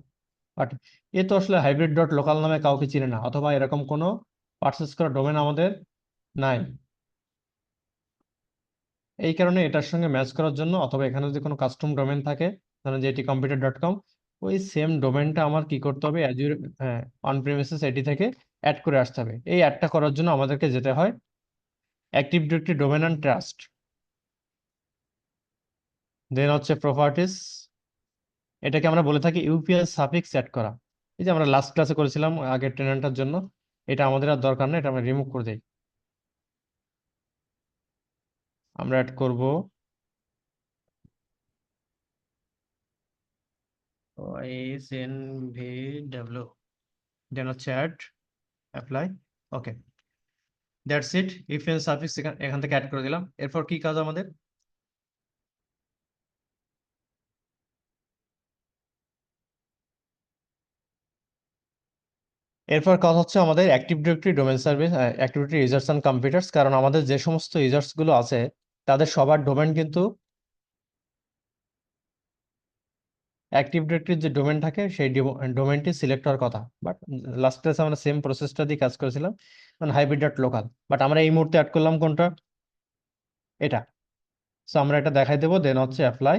বাট এ তো আসলে হাইব্রিড ডট লোকাল নামে কাউকে চিনে না, অথবা এরকম কোনো পারচেস করা ডোমেন আমাদের নাই। এই কারণে এটার সঙ্গে ম্যাচ করার জন্য, অথবা এখানে যদি কোনো কাস্টম ডোমেন থাকে, ধরেন যে এটি কম্পিউটার.কম, ওই সেম ডোমেনটা আমার কি করতে হবে, অ্যাজুর অন প্রিমিসেস এটি থেকে অ্যাড করে আসতে হবে। এই অ্যাডটা করার জন্য আমাদেরকে যেতে হয় active directory domain and trust, then হচ্ছে প্রপার্টিস। এটাকে আমরা বলে থাকি ইউপিএস সাফিক্স অ্যাড করা। এই যে আমরা লাস্ট ক্লাসে করেছিলাম আগের টেনান্টটার জন্য, এটা আমাদের আর দরকার নেই, এটা আমরা রিমুভ করে দিই। আমরা অ্যাড করব OSNVW, দেন হচ্ছে add, apply, okay, that's it. If and suffix এখান থেকে অ্যাড করে দিলাম। এরপর কি কাজ আমাদের, এরপর কাজ হচ্ছে আমাদের active directory domain service, active directory users and computers. কারণ আমাদের যে সমস্ত ইউজার্স গুলো আছে তাদের সবার ডোমেন কিন্তু অ্যাক্টিভ ডিরেক্টরির যে ডোমেন থাকে সেই ডোমেনটি সিলেক্ট হওয়ার কথা। বাট লাস্ট ক্লাসে আমরা সেম প্রসেসটা দিয়ে কাজ করেছিলাম, মানে হাইব্রিড ডট লোকাল। বাট আমরা এই মুহূর্তে অ্যাড করলাম কোনটা, এটা। সো আমরা এটা দেখাই দেবো, দেন হচ্ছে অ্যাপ্লাই,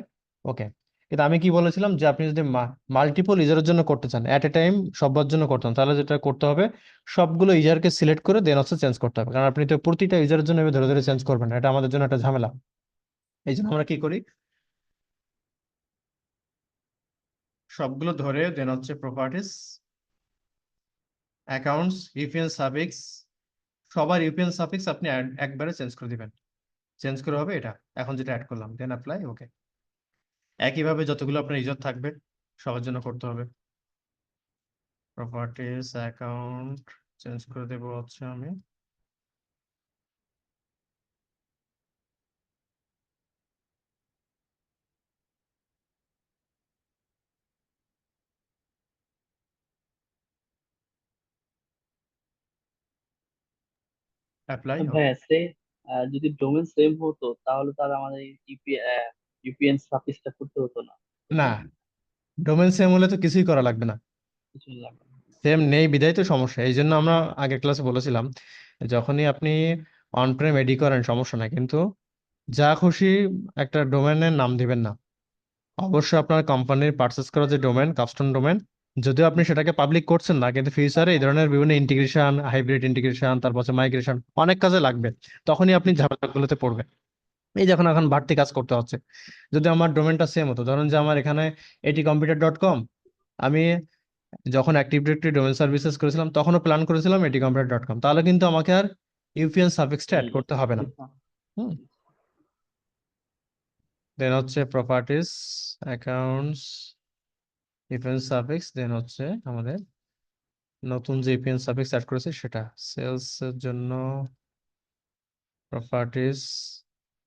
ওকে। কিন্তু আমি কি বলেছিলাম যে আপনি যদি মাল্টিপল ইউজারের জন্য করতে চান, অ্যাট এ টাইম সবার জন্য করতে চান, তাহলে যেটা করতে হবে সবগুলো ইউজারকে সিলেক্ট করে দেন হচ্ছে চেঞ্জ করতে হবে। কারণ আপনি তো প্রতিটা ইউজারের জন্য এভাবে ধরে ধরে চেঞ্জ করবেন না, এটা আমাদের জন্য একটা ঝামেলা। এই জন্য আমরা কি করি, সবগুলো ধরে দেন হচ্ছে প্রপার্টিস, অ্যাকাউন্টস, ইউপিএন সাফিক্স, সবার ইউপিএন সাফিক্স আপনি একবারে চেঞ্জ করে দিবেন। চেঞ্জ করে হবে এটা, এখন যেটা অ্যাড করলাম, দেন অ্যাপ্লাই, ওকে। একইভাবে যতগুলো আপনার ইউজার থাকবে সবার জন্য করতে হবে। প্রপার্টিস, অ্যাকাউন্ট চেঞ্জ করে দেবো হচ্ছে আমি, অ্যাপ্লাই ভাইয়া যদি ডোমেন সেম হতো তাহলে তার আমাদের ইউপিএন সাফিক্সটা করতে হতো না। না, ডোমেন সেম হলে তো কিছুই করা লাগবে না, কিছু লাগবে না। সেম নেই বিধায় তো সমস্যা। এই জন্য আমরা আগের ক্লাসে বলেছিলাম, যখনই আপনি অন প্রেম এডি করেন সমস্যা নাই, কিন্তু যা খুশি একটা ডোমেনের নাম দিবেন না। অবশ্যই আপনার কোম্পানির পারচেস করা যে ডোমেন, কাস্টম ডোমেন, যদিও আপনি সেটাকে পাবলিক করছেন না, কিন্তু ফিউচারে এই ধরনের বিভিন্ন ইন্টিগ্রেশন, হাইব্রিড ইন্টিগ্রেশন, তারপর মাইগ্রেশন অনেক কাজে লাগবে। তখনই আপনি ঝামেলাগুলোতে পড়বেন। এই যখন এখন বাড়তি কাজ করতে হচ্ছে, যদি আমার ডোমেনটা সেম হতো, ধরুন যে আমার এখানে eticomputer.com, আমি যখন অ্যাক্টিভ ডিরেক্টরি ডোমেন সার্ভিসেস করেছিলাম তখনও প্ল্যান করেছিলাম eticomputer.com, তাহলে কিন্তু আমাকে আর ইউপিএন সাফিক্সটা অ্যাড করতে হবে না। হুম, দেন হচ্ছে প্রপার্টিস, অ্যাকাউন্টস, ইউপিএন সাফিক্স, দেন হচ্ছে আমাদের নতুন যে ইউপিএন সাফিক্স অ্যাড করেছে সেটা সেলস এর জন্য প্রপার্টিস,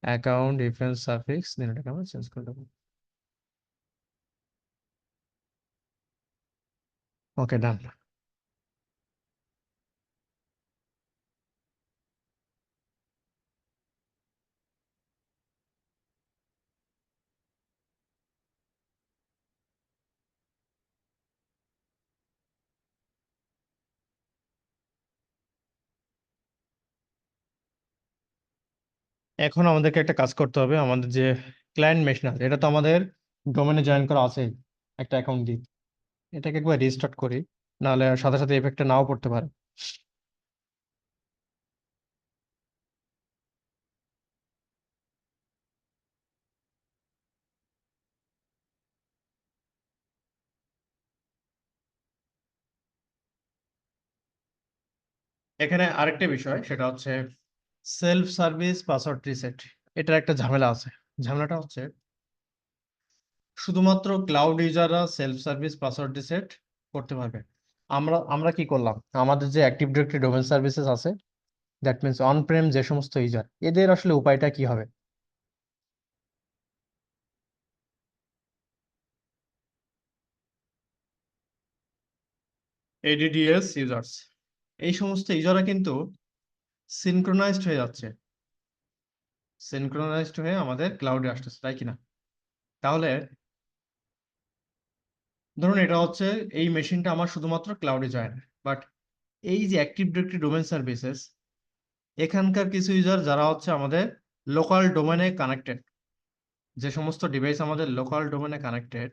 অ্যাকাউন্ট, ইউপিএন সাফিক্স, দেন এটাকে আমরা চেঞ্জ করে দেবো। ওকে, ডান। এখন আমাদেরকে একটা কাজ করতে হবে, আমাদের যে ক্লায়েন্ট মেশিন আছে এটা তো আমাদের ডোমেনে জয়েন করা আছেই একটা অ্যাকাউন্ট দিয়ে, এটাকে একবার রিস্টার্ট করি, নাহলে সাথে সাথে এফেক্টটা নাও পড়তে পারে। এখানে আরেকটা বিষয়, সেটা হচ্ছে সেলফ সার্ভিস পাসওয়ার্ড রিসেট। এটার একটা ঝামেলা আছে। ঝামেলাটা হচ্ছে শুধুমাত্র ক্লাউড ইউজাররা সেলফ সার্ভিস পাসওয়ার্ড রিসেট করতে পারবে। আমরা কি করলাম, আমাদের যে অ্যাক্টিভ ডিরেক্টরি ডোমেন সার্ভিসেস আছে, দ্যাট মিনস অন প্রেম যে সমস্ত ইউজার, এদের আসলে উপায়টা কি হবে? এডিডিএস ইউজার্স, এই সমস্ত ইউজাররা কিন্তু সিনক্রোনাইজড হয়ে যাচ্ছে, সিনক্রোনাইজড হয়ে আমাদের ক্লাউডে আসতেছে, তাই কিনা? তাহলে ধরুন এটা হচ্ছে, এই মেশিনটা আমার শুধুমাত্র ক্লাউডে জয়েন, বাট এই যে অ্যাক্টিভ ডিরেক্টরি ডোমেন সার্ভিসেস, এখানকার কিছু ইউজার যারা হচ্ছে আমাদের লোকাল ডোমেনে কানেক্টেড, যে সমস্ত ডিভাইস আমাদের লোকাল ডোমেনে কানেক্টেড,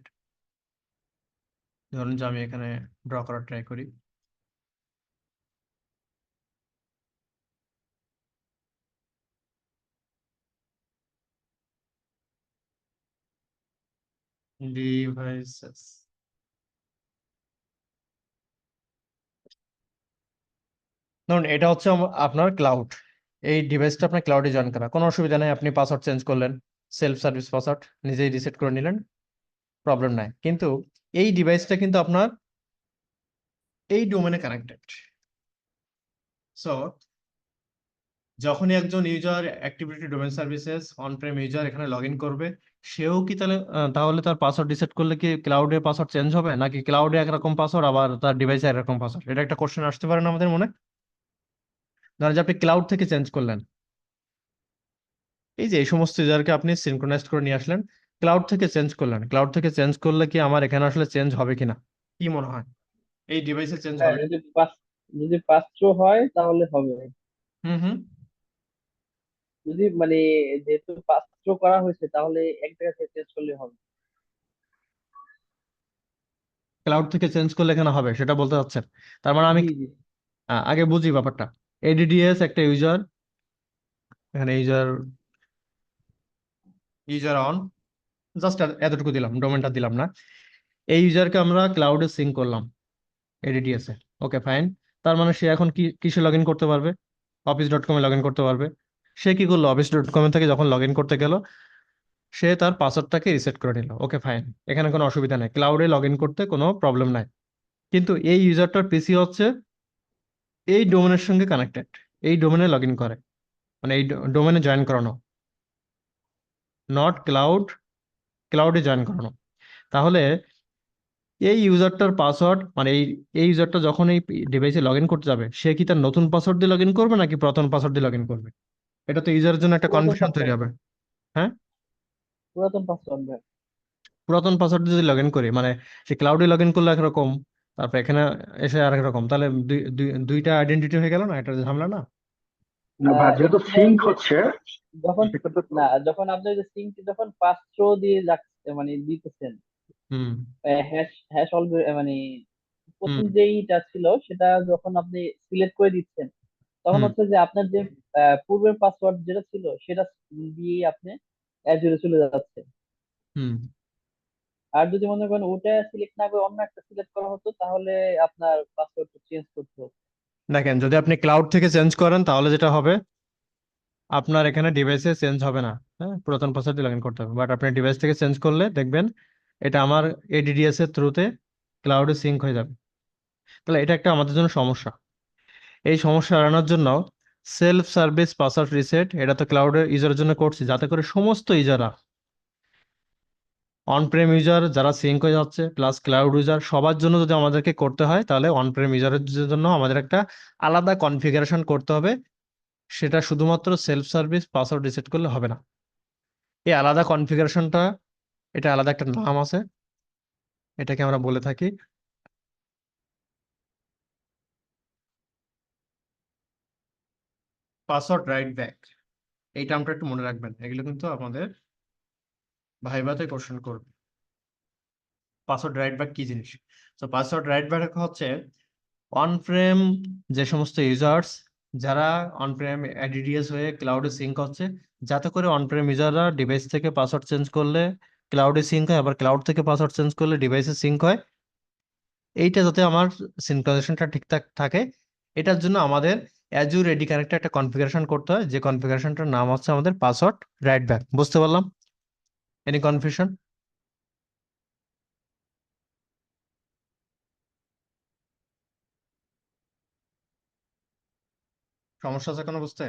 ধরুন যে আমি এখানে ড্র করার ট্রাই করি, ডিভাইসেস, ধরুন এটা হচ্ছে আপনার ক্লাউড, এই ডিভাইসটা আপনার ক্লাউডে জয়েন করা, কোনো অসুবিধা নেই, আপনি পাসওয়ার্ড চেঞ্জ করলেন, সেলফ সার্ভিস পাসওয়ার্ড নিজেই রিসেট করে নিলেন, প্রবলেম নাই। কিন্তু এই ডিভাইসটা কিন্তু আপনার এই ডোমেনে কানেক্টেড। সো যখনই একজন user activity domain services on Prem user এখানে লগ ইন করবে, সেও কি তাহলে তার পাসওয়ার্ড রিসেট করলে কি ক্লাউডে পাসওয়ার্ড চেঞ্জ হবে, নাকি ক্লাউডে একরকম পাসওয়ার্ড আবার তার ডিভাইসে একরকম পাসওয়ার্ড? এটা একটা কোশ্চেন আসতে পারে না আমাদের মনে? ধরেন যে আপনি ক্লাউড থেকে চেঞ্জ করলেন, এই যে এই সমস্ত ইউজারকে আপনি সিনক্রোনাইজ করে নিয়ে আসলেন, ক্লাউড থেকে চেঞ্জ করলেন, ক্লাউড থেকে চেঞ্জ করলে কি আমার এখানে আসলে চেঞ্জ হবে কিনা, কি মনে হয়? এই ডিভাইসে চেঞ্জ হ্যাঁ, হবে? যদি পাঁচশো হয় তাহলে হবে। হুম হুম। যদি মানে যেহেতু পাঁচশো করা হয়েছে তাহলে এক জায়গা থেকে চেঞ্জ করলে হবে। ক্লাউড থেকে চেঞ্জ করলে এখানে হবে সেটা বলতে চাচ্ছেন? তার মানে আমি জি জি। আগে বুঝি ব্যাপারটা। এডিডিএস একটা ইউজার, এখানে ইউজার ইউজার অন, জাস্ট এতটুকু দিলাম, ডোমেনটা দিলাম না। এই ইউজারকে আমরা ক্লাউডে সিঙ্ক করলাম এডিডিএস এ, ওকে ফাইন। তার মানে সে এখন কিসে লগ ইন করতে পারবে? office.com এ লগ ইন করতে পারবে। সে কি করলো, office.com থেকে যখন লগ ইন করতে গেল, সে তার পাসওয়ার্ডটাকে রিসেট করে নিল, ওকে ফাইন, এখানে কোনো অসুবিধা নেই, ক্লাউডে লগ ইন করতে কোনো প্রবলেম নাই। কিন্তু এই ইউজারটার পিসি হচ্ছে এই ডোমেনের সঙ্গে কানেক্টেড, এই ডোমেনে লগ ইন করে, মানে এই ডোমেনে জয়েন করানো, নট ক্লাউডে জয়েন করানো। তাহলে এই ইউজারটার পাসওয়ার্ড মানে এই ইউজারটা যখন এই ডিভাইসে লগ ইন করতে যাবে, সে কি তার নতুন পাসওয়ার্ড দিয়ে লগ ইন করবে নাকি পুরাতন পাসওয়ার্ড দিয়ে লগ ইন করবে? এটা তো ইউজারের জন্য একটা পুরাতন কনফিউশন তৈরি পাসওয়ার্ড, হবে। হ্যাঁ, পুরাতন পাসওয়ার্ড ভাই। পুরাতন পাসওয়ার্ড যদি লগ ইন করি, মানে সে ক্লাউডে লগ ইন করলে একরকম, তারপর এখানে এসে আরেক রকম, তাহলে দুইটা আইডেন্টিটি হয়ে গেল না? এটা ঝামেলা না? না ভাই, যেহেতু ধরেন সিঙ্ক যে হচ্ছে যখন, সেক্ষেত্রে তো না যখন আপনি যে সিঙ্ক যখন পাস থ্রো দিয়ে যাচ্ছে মানে দিতেছেন, হুম হ্যাশ হ্যাশ অলরেডি মানে হুম প্রথম যেইটা ছিল সেটা যখন আপনি সিলেক্ট করে দিচ্ছেন, তখন হুম হচ্ছে যে আপনার যে পূর্বের পাসওয়ার্ড যেটা ছিল সেটা দিয়ে আপনি অ্যাজুরে চলে যাচ্ছে। হুম আর যদি মনে করেন ওটা সিলেক্ট না করে অন্য একটা সিলেক্ট করা হতো, তাহলে আপনার পাসওয়ার্ডটা চেঞ্জ করতে হতো। দেখেন, যদি আপনি ক্লাউড থেকে চেঞ্জ করেন তাহলে যেটা হবে, আপনার এখানে ডিভাইসে চেঞ্জ হবে না। হ্যাঁ, পুরাতন পাসওয়ার্ড দিয়ে লগ ইন করতে হবে, বাট আপনি ডিভাইস থেকে চেঞ্জ করলে দেখবেন এটা আমার এডিডিএস এর থ্রুতে ক্লাউডে সিঙ্ক হয়ে যাবে। তাহলে এটা একটা আমাদের জন্য সমস্যা। এই সমস্যা এড়ানোর জন্য সেলফ সার্ভিস পাসওয়ার্ড রিসেট, এটা তো ক্লাউডের ইউজারের জন্য করছি, যাতে করে সমস্ত ইউজাররা, অন প্রেম ইউজার যারা সিঙ্ক হয়ে যাচ্ছে প্লাস ক্লাউড ইউজার সবার জন্য যদি আমাদেরকে করতে হয়, তাহলে অন প্রেম ইউজারের জন্য আমাদের একটা আলাদা কনফিগারেশন করতে হবে। সেটা শুধুমাত্র সেলফ সার্ভিস পাসওয়ার্ড রিসেট করলে হবে না। এই আলাদা কনফিগারেশনটা, এটা আলাদা একটা নাম আছে, এটাকে আমরা বলে থাকি পাসওয়ার্ড রাইট ব্যাক। এই টার্মটা একটু মনে রাখবেন, এগুলো কিন্তু আমাদের ভাইভাতে কোশ্চেন করবে। পাসওয়ার্ড রাইট ব্যাক কি জিনিস? তো পাসওয়ার্ড রাইট ব্যাক হচ্ছে অন প্রেম যে সমস্ত ইউজার্স যারা অন প্রেম এডিডিএস হয়ে ক্লাউডে সিঙ্ক হচ্ছে, যাতে করে অন প্রেম ইউজাররা ডিভাইস থেকে পাসওয়ার্ড চেঞ্জ করলে ক্লাউডে সিঙ্ক হয়, আবার ক্লাউড থেকে পাসওয়ার্ড চেঞ্জ করলে ডিভাইসে সিঙ্ক হয়। এইটা যাতে আমার সিনক্রোনাইজেশনটা ঠিকঠাক থাকে, এটার জন্য আমাদের অ্যাজুর এডি কানেক্টে একটা কনফিগারেশন করতে হয়, যে কনফিগারেশনটার নাম হচ্ছে আমাদের পাসওয়ার্ড রাইট ব্যাক। বুঝতে পারলাম? Any confusion? সমস্যা আছে কোনো বুঝতে?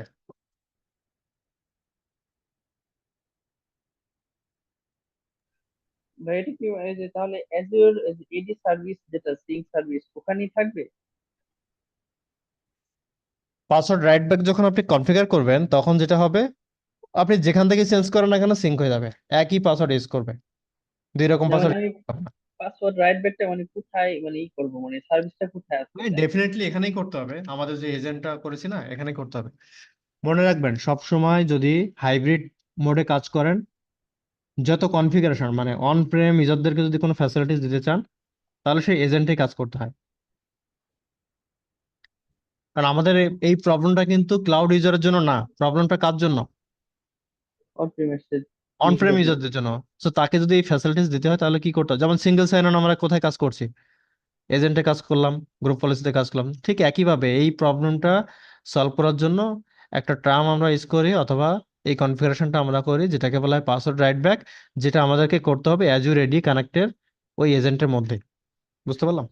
ভাই এটা কি এই যে তাহলে অ্যাজুর এডি সার্ভিস যেটা সিঙ্ক সার্ভিস ওখানেই থাকবে? পাসওয়ার্ড রাইট ব্যাক যখন আপনি কনফিগার করবেন, তখন যেটা হবে, আপনি যেখান থেকে চেঞ্জ করেন না কেন সিঙ্ক হয়ে যাবে, একই পাসওয়ার্ড ইউজ করবে, দুই রকম না মানে পাসওয়ার্ড। আমি পাসওয়ার্ড রাইট ব্যাকটা মানে কোথায় মানে ই করবো, মানে সার্ভিসটা কোথায় আছে এটা? ডেফিনেটলি এখানেই করতে হবে, আমাদের যে এজেন্টটা করেছি না, এখানেই করতে হবে। মনে রাখবেন, সব সময় যদি হাইব্রিড মোডে কাজ করেন, যত কনফিগারেশন মানে অন প্রেম ইউজারদেরকে যদি কোনো ফ্যাসিলিটিস দিতে চান, তাহলে সেই এজেন্টে কাজ করতে হয়। কারণ আমাদের এই প্রবলেমটা কিন্তু ক্লাউড ইউজারের জন্য না, প্রবলেমটা কার জন্য? অন প্রিমিসেস অন প্রেম ইউজারদের জন্য। ইউজারদের জন্য। তো তাকে যদি এই ফ্যাসিলিটিস দিতে হয়, তাহলে কি করতে হয়? যেমন সিঙ্গেল সাইন অন আমরা কোথায় কাজ করছি? এজেন্টে কাজ করলাম, গ্রুপ পলিসিতে কাজ করলাম। ঠিক একইভাবে এই প্রবলেমটা সলভ করার জন্য একটা টার্ম আমরা ইউজ করি, অথবা এই কনফিগারেশনটা আমরা করি, যেটাকে বলা হয় পাসওয়ার্ড রাইট ব্যাক, যেটা আমাদেরকে করতে হবে অ্যাজুর এডি কানেক্টের ওই এজেন্টের মধ্যে। বুঝতে পারলাম?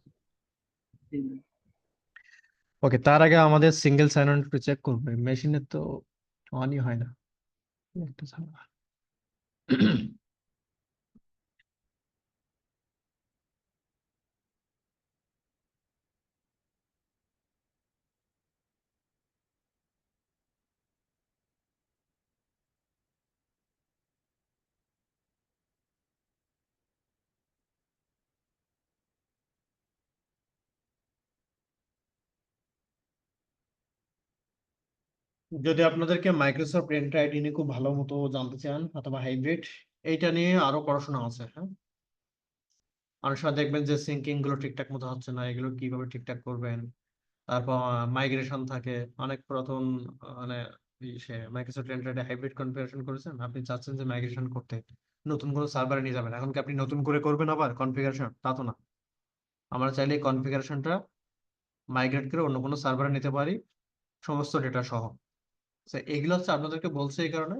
ওকে, তার আগে আমাদের সিঙ্গেল সাইন অন একটু চেক করবে, মেশিনে তো অনই হয় না, একটা ঝামেলা। যদি আপনাদেরকে মাইক্রোসফট এন্ট্রি আইডি নিয়ে খুব ভালো মতো জানতে চান, অথবা হাইব্রিড, এইটা নিয়ে আরো পড়াশোনা আছে। হ্যাঁ, অনেক সময় দেখবেন যে সিঙ্কিং গুলো ঠিকঠাক মতো হচ্ছে না, এগুলো কিভাবে ঠিকঠাক করবেন। তারপর মাইগ্রেশন থাকে, অনেক পুরাতন মানে সে মাইক্রোসফট এন্ট্রি হাইব্রিড কনফিগারেশন করেছেন, আপনি চাচ্ছেন যে মাইগ্রেশন করতে, নতুন কোনো সার্ভারে নিয়ে যাবেন, এখন কি আপনি নতুন করে করবেন আবার কনফিগারেশন? তা তো না। আমরা চাইলে কনফিগারেশনটা মাইগ্রেট করে অন্য কোনো সার্ভারে নিতে পারি, সমস্ত ডেটা সহ। তো এগুলো হচ্ছে আপনাদেরকে বলছে এই কারণে,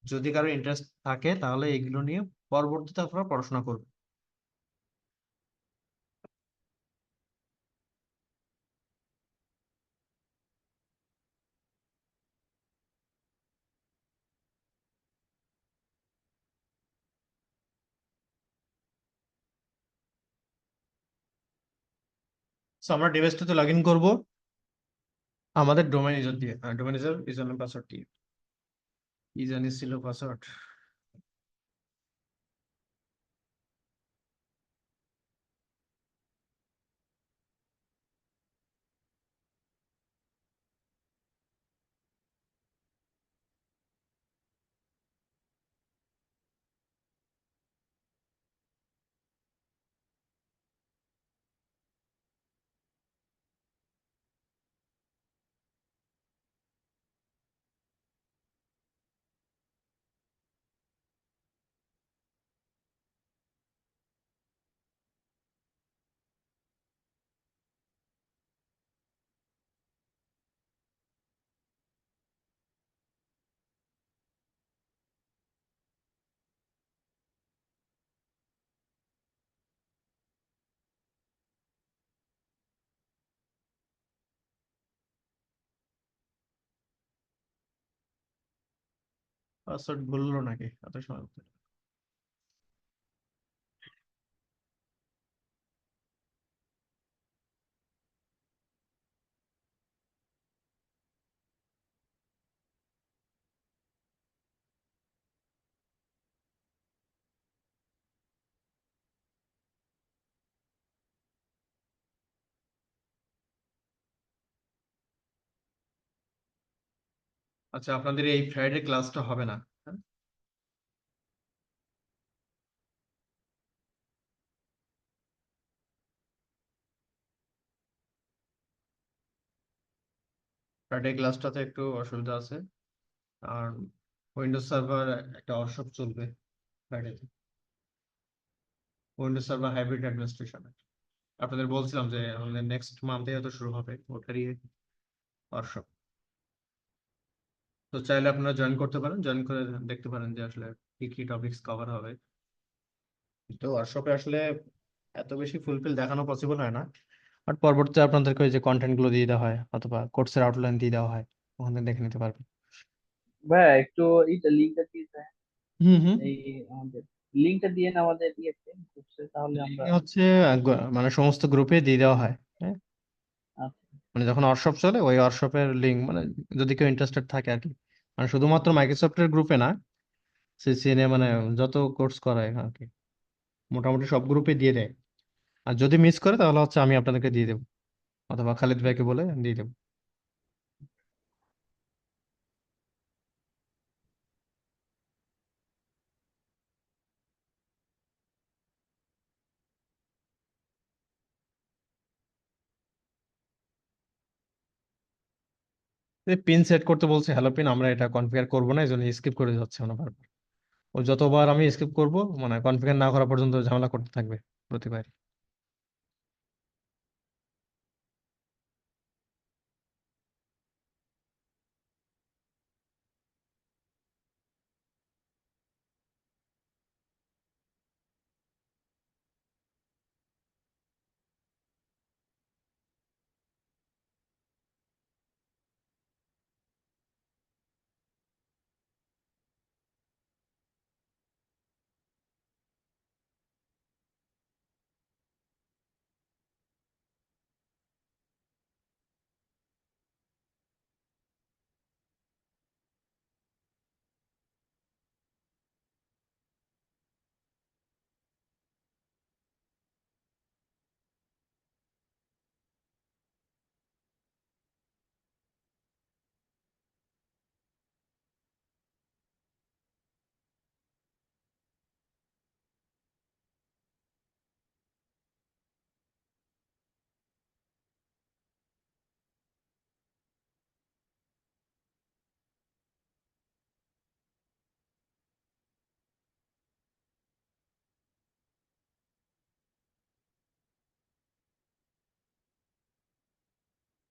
যদি কারো ইন্টারেস্ট থাকে তাহলে এগুলো নিয়ে পরবর্তীতে আপনারা পড়াশোনা করবেন। সো আমরা ডিভাইসটাতে লগ ইন করবো আমাদের ডোমেন ইউজার দিয়ে, domain user user name password দিয়ে। কি জানি ছিল পাসওয়ার্ড? পাসওয়ার্ড ভুললো নাকি এত সময়? আচ্ছা, আপনাদের এই ফ্রাইডে ক্লাসটা হবে না, হ্যাঁ? ফ্রাইডে ক্লাসটাতে একটু অসুবিধা আছে, আর উইন্ডোজ সার্ভার একটা ওয়ার্কশপ চলবে ফ্রাইডেতে, উইন্ডোজ সার্ভার হাইব্রিড অ্যাডমিনিস্ট্রেশন। আপনাদের বলছিলাম যে আমাদের নেক্সট মান্থে হয়তো শুরু হবে ওটারই ওয়ার্কশপ। তো চাইলে আপনারা জয়েন করতে পারেন, জয়েন করে দেখতে পারেন যে আসলে কি কি টপিকস কভার হবে। তো ওয়ার্কশপে আসলে এত বেশি ফুলফিল দেখানো পসিবল হয় না, বাট পরবর্তীতে আপনাদেরকে ওই যে কন্টেন্ট গুলো দিয়ে দেওয়া হয় অথবা কোর্সের আউটলাইন দিয়ে দেওয়া হয়, ওখানে দেখে নিতে পারবেন। ভাইয়া একটু এইটা লিঙ্কটা দিয়ে দেন, হুম হুম। এই আমাদের লিঙ্কটা দিয়ে না আমাদের ইয়েতে গ্রুপসে, তাহলে আমরা। হচ্ছে মানে সমস্ত গ্রুপে দিয়ে দেওয়া হয়, হ্যাঁ। আচ্ছা মানে যখন ওয়ার্কশপ চলে ওই ওয়ার্কশপের লিঙ্ক, মানে যদি কেউ ইন্টারেস্টেড থাকে আর কি, মানে শুধুমাত্র মাইক্রোসফটের গ্রুপে না, সিসিএনএ মানে যত কোর্স করায় আর কি, মোটামুটি সব গ্রুপে দিয়ে দেয়। আর যদি মিস করে তাহলে হচ্ছে আমি আপনাদেরকে দিয়ে দেবো, অথবা খালিদ ভাইকে বলে দিয়ে দেবো। পিন সেট করতে বলছে, হ্যালো পিন, আমরা এটা কনফিগার করবো না, এই জন্য স্কিপ করে যাচ্ছে না বারবার। ও যতবার আমি স্কিপ করব মানে কনফিগার না করা পর্যন্ত ঝামেলা করতে থাকবে প্রতিবার।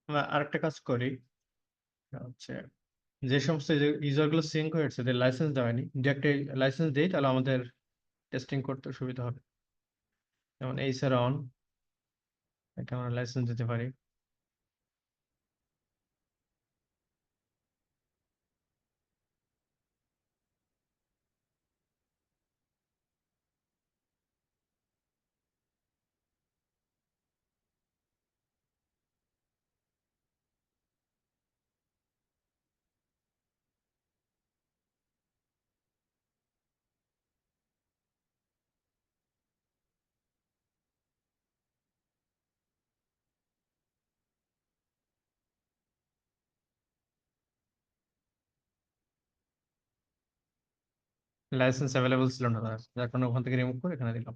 আমরা আরেকটা কাজ করি, সেটা হচ্ছে যে সমস্ত ইউজার গুলো সিঙ্ক হয়েছে তাদের লাইসেন্স দেওয়া হয়নি, ডিরেক্ট লাইসেন্স দেই তাহলে আমাদের টেস্টিং করতে সুবিধা হবে। যেমন এই স্যার অন, এটা আমরা লাইসেন্স দিতে পারি। লাইসেন্স অ্যাভেলেবল ছিল না তার, যার কারণে ওখান থেকে রিমুভ করে এখানে দিলাম।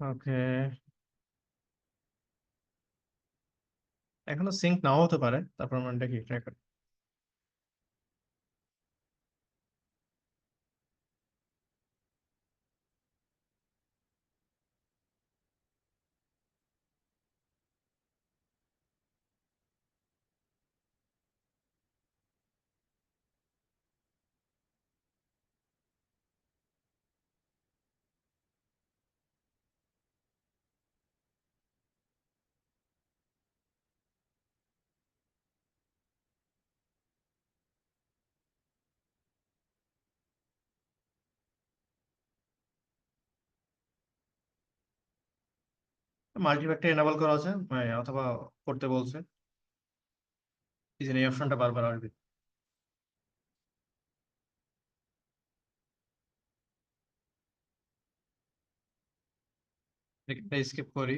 ওকে, এখনো সিঙ্ক নাও হতে পারে, তারপর আমরা দেখি ট্রাই করি। মাল্টিপ্যাকটা এনাবল করা আছে, অথবা করতে বলছে, এই জন্য এই অপশনটা বারবার আসবে। এটা স্কিপ করি।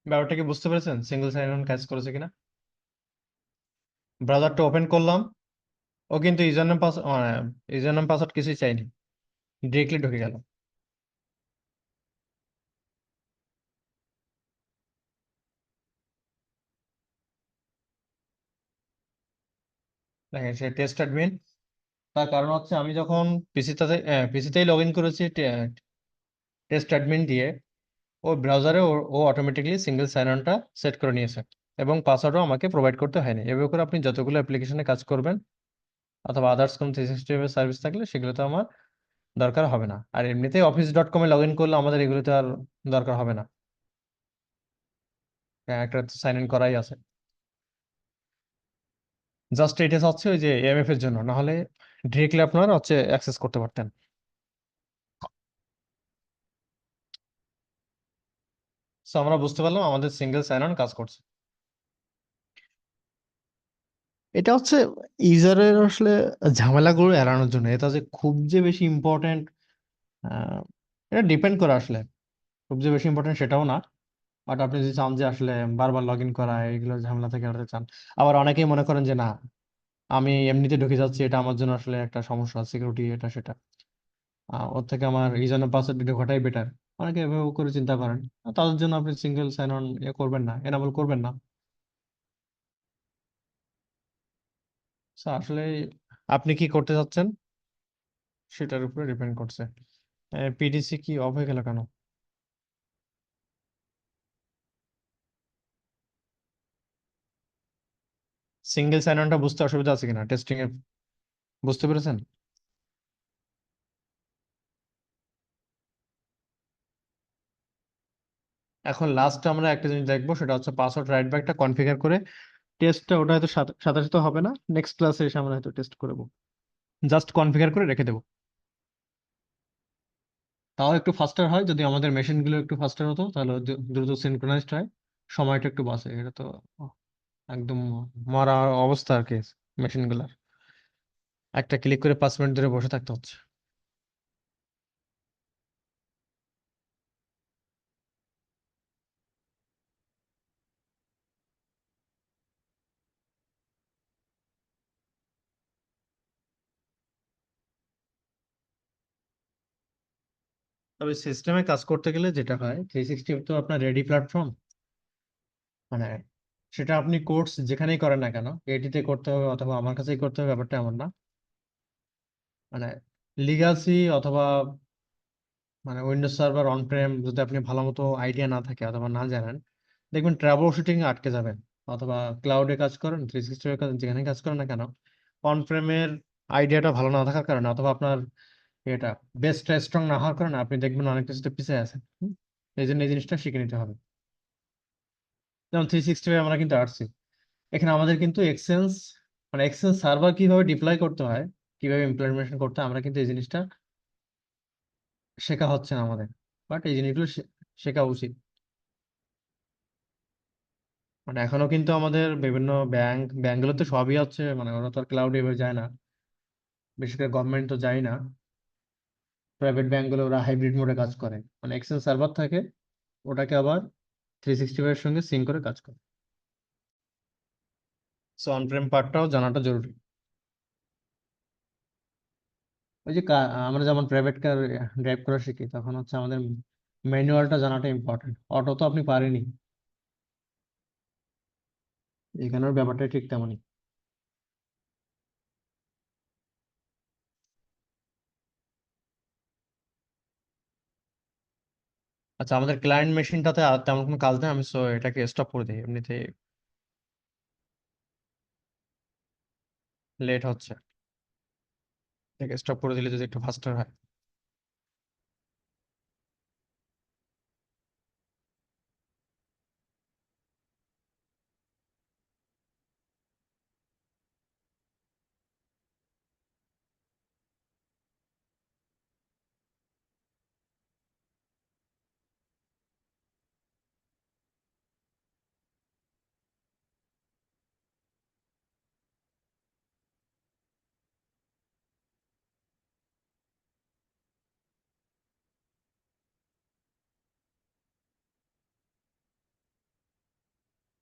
ব্যাপারটা কি বুঝতে পেরেছেন সিঙ্গেল সাইন অন কাজ করেছে কিনা? ব্রাউজারটা ওপেন করলাম, ও কিন্তু ইউজার নেম পাসওয়ার্ড কিছুই চাইনি, ডিরেক্টলি ঢুকে গেল। দেখেন সে টেস্ট অ্যাডমিন, তার কারণ হচ্ছে আমি যখন পিসিতেই লগ ইন করেছি টেস্ট অ্যাডমিন দিয়ে, ও ব্রাউজারে ও অটোমেটিকলি সিঙ্গেল সাইন অনটা সেট করে নিয়েছে, এবং পাসওয়ার্ডও আমাকে প্রোভাইড করতে হয়নি। এভাবে করে আপনি যতগুলো অ্যাপ্লিকেশনে কাজ করবেন অথবা আদার্স কোনো 365 সার্ভিস থাকলে সেগুলোতে আমার দরকার হবে না। আর এমনিতেই office.com-এ লগ ইন করলে আমাদের এগুলোতে আর দরকার হবে না, একটা সাইন ইন করাই আছে। জাস্ট এটা হচ্ছে ওই যে এমএফ এর জন্য, না হলে ডিরেক্টলি আপনারা হচ্ছে অ্যাক্সেস করতে পারতেন। সো আমরা বুঝতে পারলাম আমাদের সিঙ্গেল সাইন অন কাজ করছে। এটা হচ্ছে ইউজারের আসলে ঝামেলাগুলো এড়ানোর জন্য। এটা যে খুব যে বেশি ইম্পর্টেন্ট, এটা ডিপেন্ড করে আসলে, খুব যে বেশি ইম্পর্টেন্ট সেটাও না। বাট আপনি যদি চান যে আসলে বারবার লগ ইন করা, এগুলো ঝামেলা থেকে এড়াতে চান। আবার অনেকেই মনে করেন যে না, আমি এমনিতে ঢুকে যাচ্ছি, এটা আমার জন্য আসলে একটা সমস্যা, সিকিউরিটি এটা সেটা, ওর থেকে আমার ইউজার পাসওয়ার্ড ভিডিও ঘটাই বেটার। অনেকে এভাবে করে চিন্তা করেন, তাদের জন্য আপনি সিঙ্গেল সাইন অন করবেন না, এনাবল করবেন না। So, আসলে আপনি কি করতে চাচ্ছেন সেটার উপরে ডিপেন্ড করছে। পিডিসি কি অফ হয়ে গেল কেন? সিঙ্গেল সাইন অনটা বুঝতে অসুবিধা আছে কিনা টেস্টিং এ, বুঝতে পেরেছেন? এখন লাস্ট আমরা একটা জিনিস দেখবো, সেটা হচ্ছে পাসওয়ার্ড রাইট ব্যাকটা কনফিগার করে টেস্টটা, ওটা হয়তো সাথে সাথে সাথে হবে না, নেক্সট ক্লাসে এসে আমরা হয়তো টেস্ট করবো, জাস্ট কনফিগার করে রেখে দেবো। তাও একটু ফাস্টার হয়, যদি আমাদের মেশিন গুলো একটু ফাস্টার হতো তাহলে দ্রুত সিনক্রোনাইজড হয়, সময়টা একটু বাঁচে। এটা তো একদম মরা অবস্থা আর কি মেশিন গুলার, একটা ক্লিক করে 5 মিনিট ধরে বসে থাকতে হচ্ছে। তবে সিস্টেমে কাজ করতে গেলে যেটা হয়, 360 তো আপনার রেডি প্ল্যাটফর্ম, মানে সেটা আপনি কোর্স যেখানেই করেন না কেন, এটিতে করতে হবে অথবা আমার কাছেই করতে হবে, ব্যাপারটা এমন না। মানে লিগাসি অথবা মানে উইন্ডোজ সার্ভার অন প্রেম, যদি আপনি ভালো মতো আইডিয়া না থাকে অথবা না জানেন, দেখবেন ট্রাবল শুটিং আটকে যাবেন। অথবা ক্লাউডে কাজ করেন, 360 কাজ যেখানে কাজ করেন না কেন, অন প্রেমের আইডিয়াটা ভালো না থাকার কারণে অথবা আপনার এটা বেসটা স্ট্রং না হওয়ার কারণে আপনি দেখবেন অনেক কিছুতে পিছিয়ে আছেন। এই জন্য এই জিনিসটা শিখে নিতে হবে। যেমন 365 আমরা কিন্তু আসছি, এখানে আমাদের কিন্তু এক্সচেঞ্জ, মানে এক্সচেঞ্জ সার্ভার কিভাবে ডিপ্লয় করতে হয়, কিভাবে ইমপ্লিমেন্টেশন করতে হয়, আমরা কিন্তু এই জিনিসটা শেখা হচ্ছে না আমাদের। বাট এই জিনিসগুলো শেখা উচিত। মানে এখনো কিন্তু আমাদের বিভিন্ন ব্যাংকগুলো তো সবই হচ্ছে, মানে ওরা তো আর ক্লাউডে এভাবে যায় না, বিশেষ করে গভর্নমেন্ট তো যায় না। প্রাইভেট ব্যাংকগুলো ওরা হাইব্রিড মোডে কাজ করে, মানে এক্সচেঞ্জ সার্ভার থাকে, ওটাকে আবার 365 এর সঙ্গে সিঙ্ক করে কাজ করে। সো অনপ্রেম পার্টটাও জানাটা জরুরি। ওই যে আমরা যেমন প্রাইভেট কার ড্রাইভ করা শিখি, তখন হচ্ছে আমাদের ম্যানুয়ালটা জানাটা ইম্পর্টেন্ট। অটো তো আপনি পারেনি, এখানের ব্যাপারটা ঠিক তেমনই। আচ্ছা, আমাদের ক্লায়েন্ট মেশিনটাতে আর তেমন কোনো কাজ নেই, আমি সো এটাকে স্টপ করে দিই, এমনিতে লেট হচ্ছে, এটাকে স্টপ করে দিলে যদি একটু ফাস্টার হয়।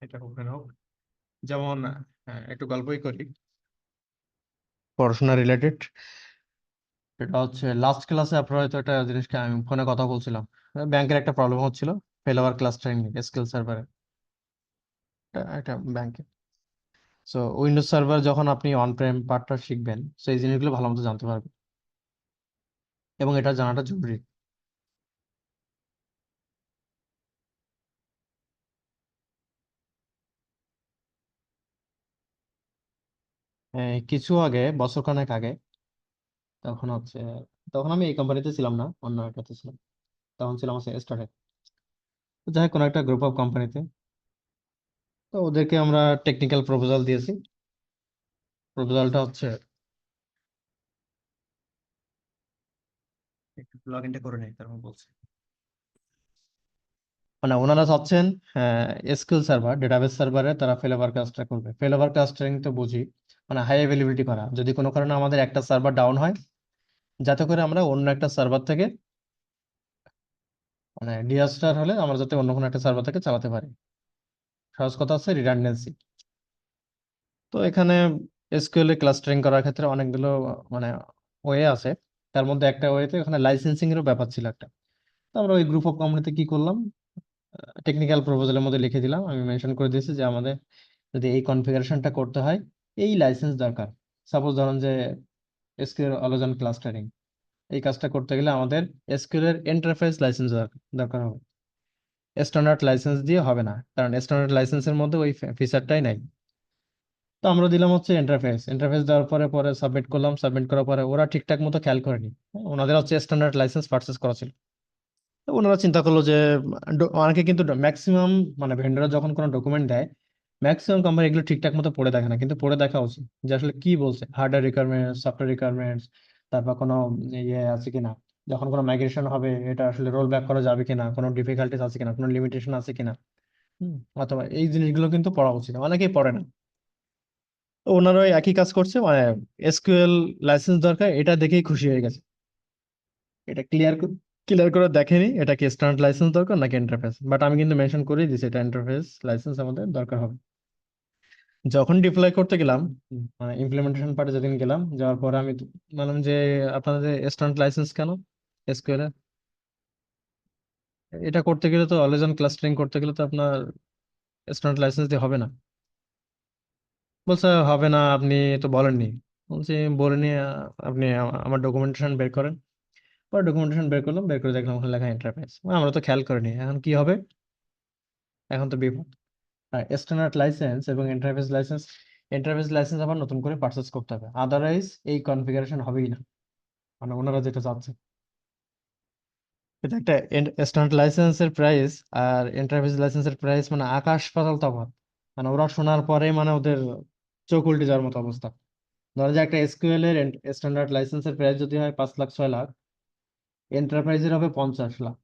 এটা ওপেন হোক, যেমন একটু গল্পই করি পড়াশোনা রিলেটেড। এটা হচ্ছে লাস্ট ক্লাসে আপনার হয়তো একটা জিনিসকে আমি ফোনে কথা বলছিলাম, ব্যাংকের একটা প্রবলেম হচ্ছিল, ফেল ওভার ক্লাস্টারিং এসকিউএল সার্ভারে, একটা ব্যাংকে। সো উইন্ডোজ সার্ভার যখন আপনি অন প্রেম পার্টটা শিখবেন, সো এই জিনিসগুলো ভালো মতো জানতে পারবেন, এবং এটা জানাটা জরুরি। কিছু আগে, বছরখানেক আগে, তখন হচ্ছে, তখন আমি এই কোম্পানিতে ছিলাম না, অন্য একটাতে ছিলাম, তখন ছিলাম হচ্ছে স্টার্টে, যাই হোক কোনো একটা গ্রুপ অফ কোম্পানিতে। তো ওদেরকে আমরা টেকনিক্যাল প্রপোজাল দিয়েছি। প্রপোজালটা হচ্ছে, একটু লগ ইনটা করে নেই তারপর বলছি। মানে ওনারা চাচ্ছেন এসকিউএল সার্ভার, ডেটাবেস সার্ভারে তারা ফেলওভার কাজটা করবে। ফেলওভার কাজটা তো বুঝি, মানে হাই অ্যাভেলেবিলিটি করা, যদি কোনো কারণে আমাদের একটা সার্ভার ডাউন হয়, যাতে করে আমরা অন্য একটা সার্ভার থেকে, মানে ডিজাস্টার হলে আমরা যাতে অন্য কোনো একটা সার্ভার থেকে চালাতে পারি। সহজ কথা হচ্ছে রিডান্ডেন্সি। তো এখানে এসকিউএল এ ক্লাস্টারিং করার ক্ষেত্রে অনেকগুলো মানে ওয়ে আছে, তার মধ্যে একটা ওয়েতে এখানে লাইসেন্সিং এরও ব্যাপার ছিল একটা। তো আমরা ওই গ্রুপ অফ কোম্পানিতে কি করলাম, টেকনিক্যাল প্রপোজালের মধ্যে লিখে দিলাম, আমি মেনশন করে দিয়েছি যে আমাদের যদি এই কনফিগারেশনটা করতে হয়, এই লাইসেন্স দরকার। সাপোজ ধরুন যে এসকিউএল অলোজন ক্লাস্টারিং, এই কাজটা করতে গেলে আমাদের এসকিউএল এর এন্টারপ্রাইজ লাইসেন্স দরকার হবে। স্ট্যান্ডার্ড লাইসেন্স দিয়ে হবে না, কারণ স্ট্যান্ডার্ড লাইসেন্সের মধ্যে ওই ফিচারটাই নাই। তো আমরা দিলাম হচ্ছে ইন্টারফেস। ইন্টারফেস দেওয়ার পরে পরে সাবমিট করলাম, সাবমিট করার পরে ওরা ঠিকঠাক মতো খেয়াল করেনি, ওনাদের হচ্ছে স্ট্যান্ডার্ড লাইসেন্স পারচেস করা ছিল। তো ওনারা চিন্তা করলো যে অনেকে কিন্তু ম্যাক্সিমাম, মানে ভেন্ডররা যখন কোনো ডকুমেন্ট দেয়, ম্যাক্সিমাম কোম্পানি এগুলো ঠিকঠাক মতো পড়ে দেখে না, কিন্তু পড়ে দেখা উচিত যে আসলে কি বলছে, হার্ডওয়্যার রিকোয়ারমেন্টস, সফটওয়্যার রিকোয়ারমেন্টস, তারপর কোনো ইয়ে আছে কিনা, যখন কোনো মাইগ্রেশন হবে এটা আসলে রোল ব্যাক করা যাবে কিনা, কোনো ডিফিকাল্টিস আছে কিনা, কোনো লিমিটেশন আছে কিনা, অথবা এই জিনিসগুলো কিন্তু পড়া উচিত, অনেকেই পড়ে না। তো ওনারা ওই একই কাজ করছে, মানে এসকিউএল লাইসেন্স দরকার এটা দেখেই খুশি হয়ে গেছে, এটা ক্লিয়ার করে দেখেনি এটা কি স্ট্যান্ডার্ড লাইসেন্স দরকার নাকি এন্টারপ্রাইজ। বাট আমি কিন্তু মেনশন করেই দিছি এটা এন্টারপ্রাইজ লাইসেন্স আমাদের দরকার হবে। যখন ডিপ্লয় করতে গেলাম, মানে ইমপ্লিমেন্টেশন পার্টে যেদিন গেলাম, যাওয়ার পরে আমি বললাম যে আপনাদের স্ট্যান্ডার্ড লাইসেন্স কেন এসকিউএল এ? এটা করতে গেলে তো অলেজন ক্লাস্টারিং করতে গেলে তো আপনার স্ট্যান্ডার্ড লাইসেন্স দিয়ে হবে না। বলছে হবে না, আপনি তো বলেননি। বলছি বলিনি, আপনি আমার ডকুমেন্টেশন বের করেন। পরে ডকুমেন্টেশন বের করলাম, বের করে দেখলাম ওখানে লেখা এন্টারপ্রাইজ, আমরা তো খেয়াল করিনি, এখন কি হবে? এখন তো বিপদ। স্ট্যান্ডার্ড লাইসেন্স এবং এন্টারপ্রাইজ লাইসেন্স আবার নতুন করে পারচেস করতে হবে, আদারওয়াইজ এই কনফিগারেশন হবেই না, মানে ওনারা যেটা চাচ্ছে। এটা একটা স্ট্যান্ডার্ড লাইসেন্সের প্রাইস আর এন্টারপ্রাইজ লাইসেন্সের প্রাইস মানে আকাশ পাতাল তফাৎ। মানে ওরা শোনার পরে মানে ওদের চোখ উল্টে যাওয়ার মতো অবস্থা। ধরো যে একটা এসকিউএল এর স্ট্যান্ডার্ড লাইসেন্সের প্রাইস যদি হয় 5 লাখ 6 লাখ, এন্টারপ্রাইজের হবে 50 লাখ।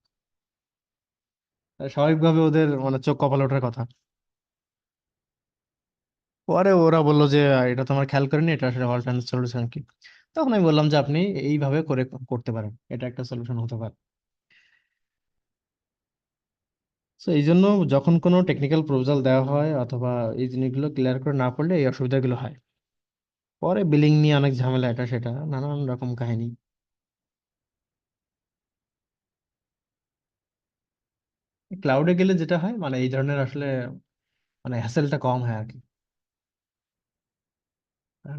স্বাভাবিকভাবে ওদের মানে চোখ কপালে ওঠার কথা। পরে ওরা বললো যে এটা তোমার খেয়াল করেনি, এটা আসলে অল্টারনেট সলিউশন কি। তখন আমি বললাম যে আপনি এইভাবে করে করতে পারেন, এটা একটা সলিউশন হতে পারে। তো এই জন্য যখন কোনো টেকনিক্যাল প্রপোজাল দেওয়া হয় অথবা এই জিনিসগুলো ক্লিয়ার করে না পড়লে এই অসুবিধাগুলো হয়। পরে বিলিং নিয়ে অনেক ঝামেলা, এটা সেটা নানান রকম কাহিনী। ক্লাউডে গেলে যেটা হয় মানে এই ধরনের আসলে মানে হ্যাসেলটা কম হয় আর কি।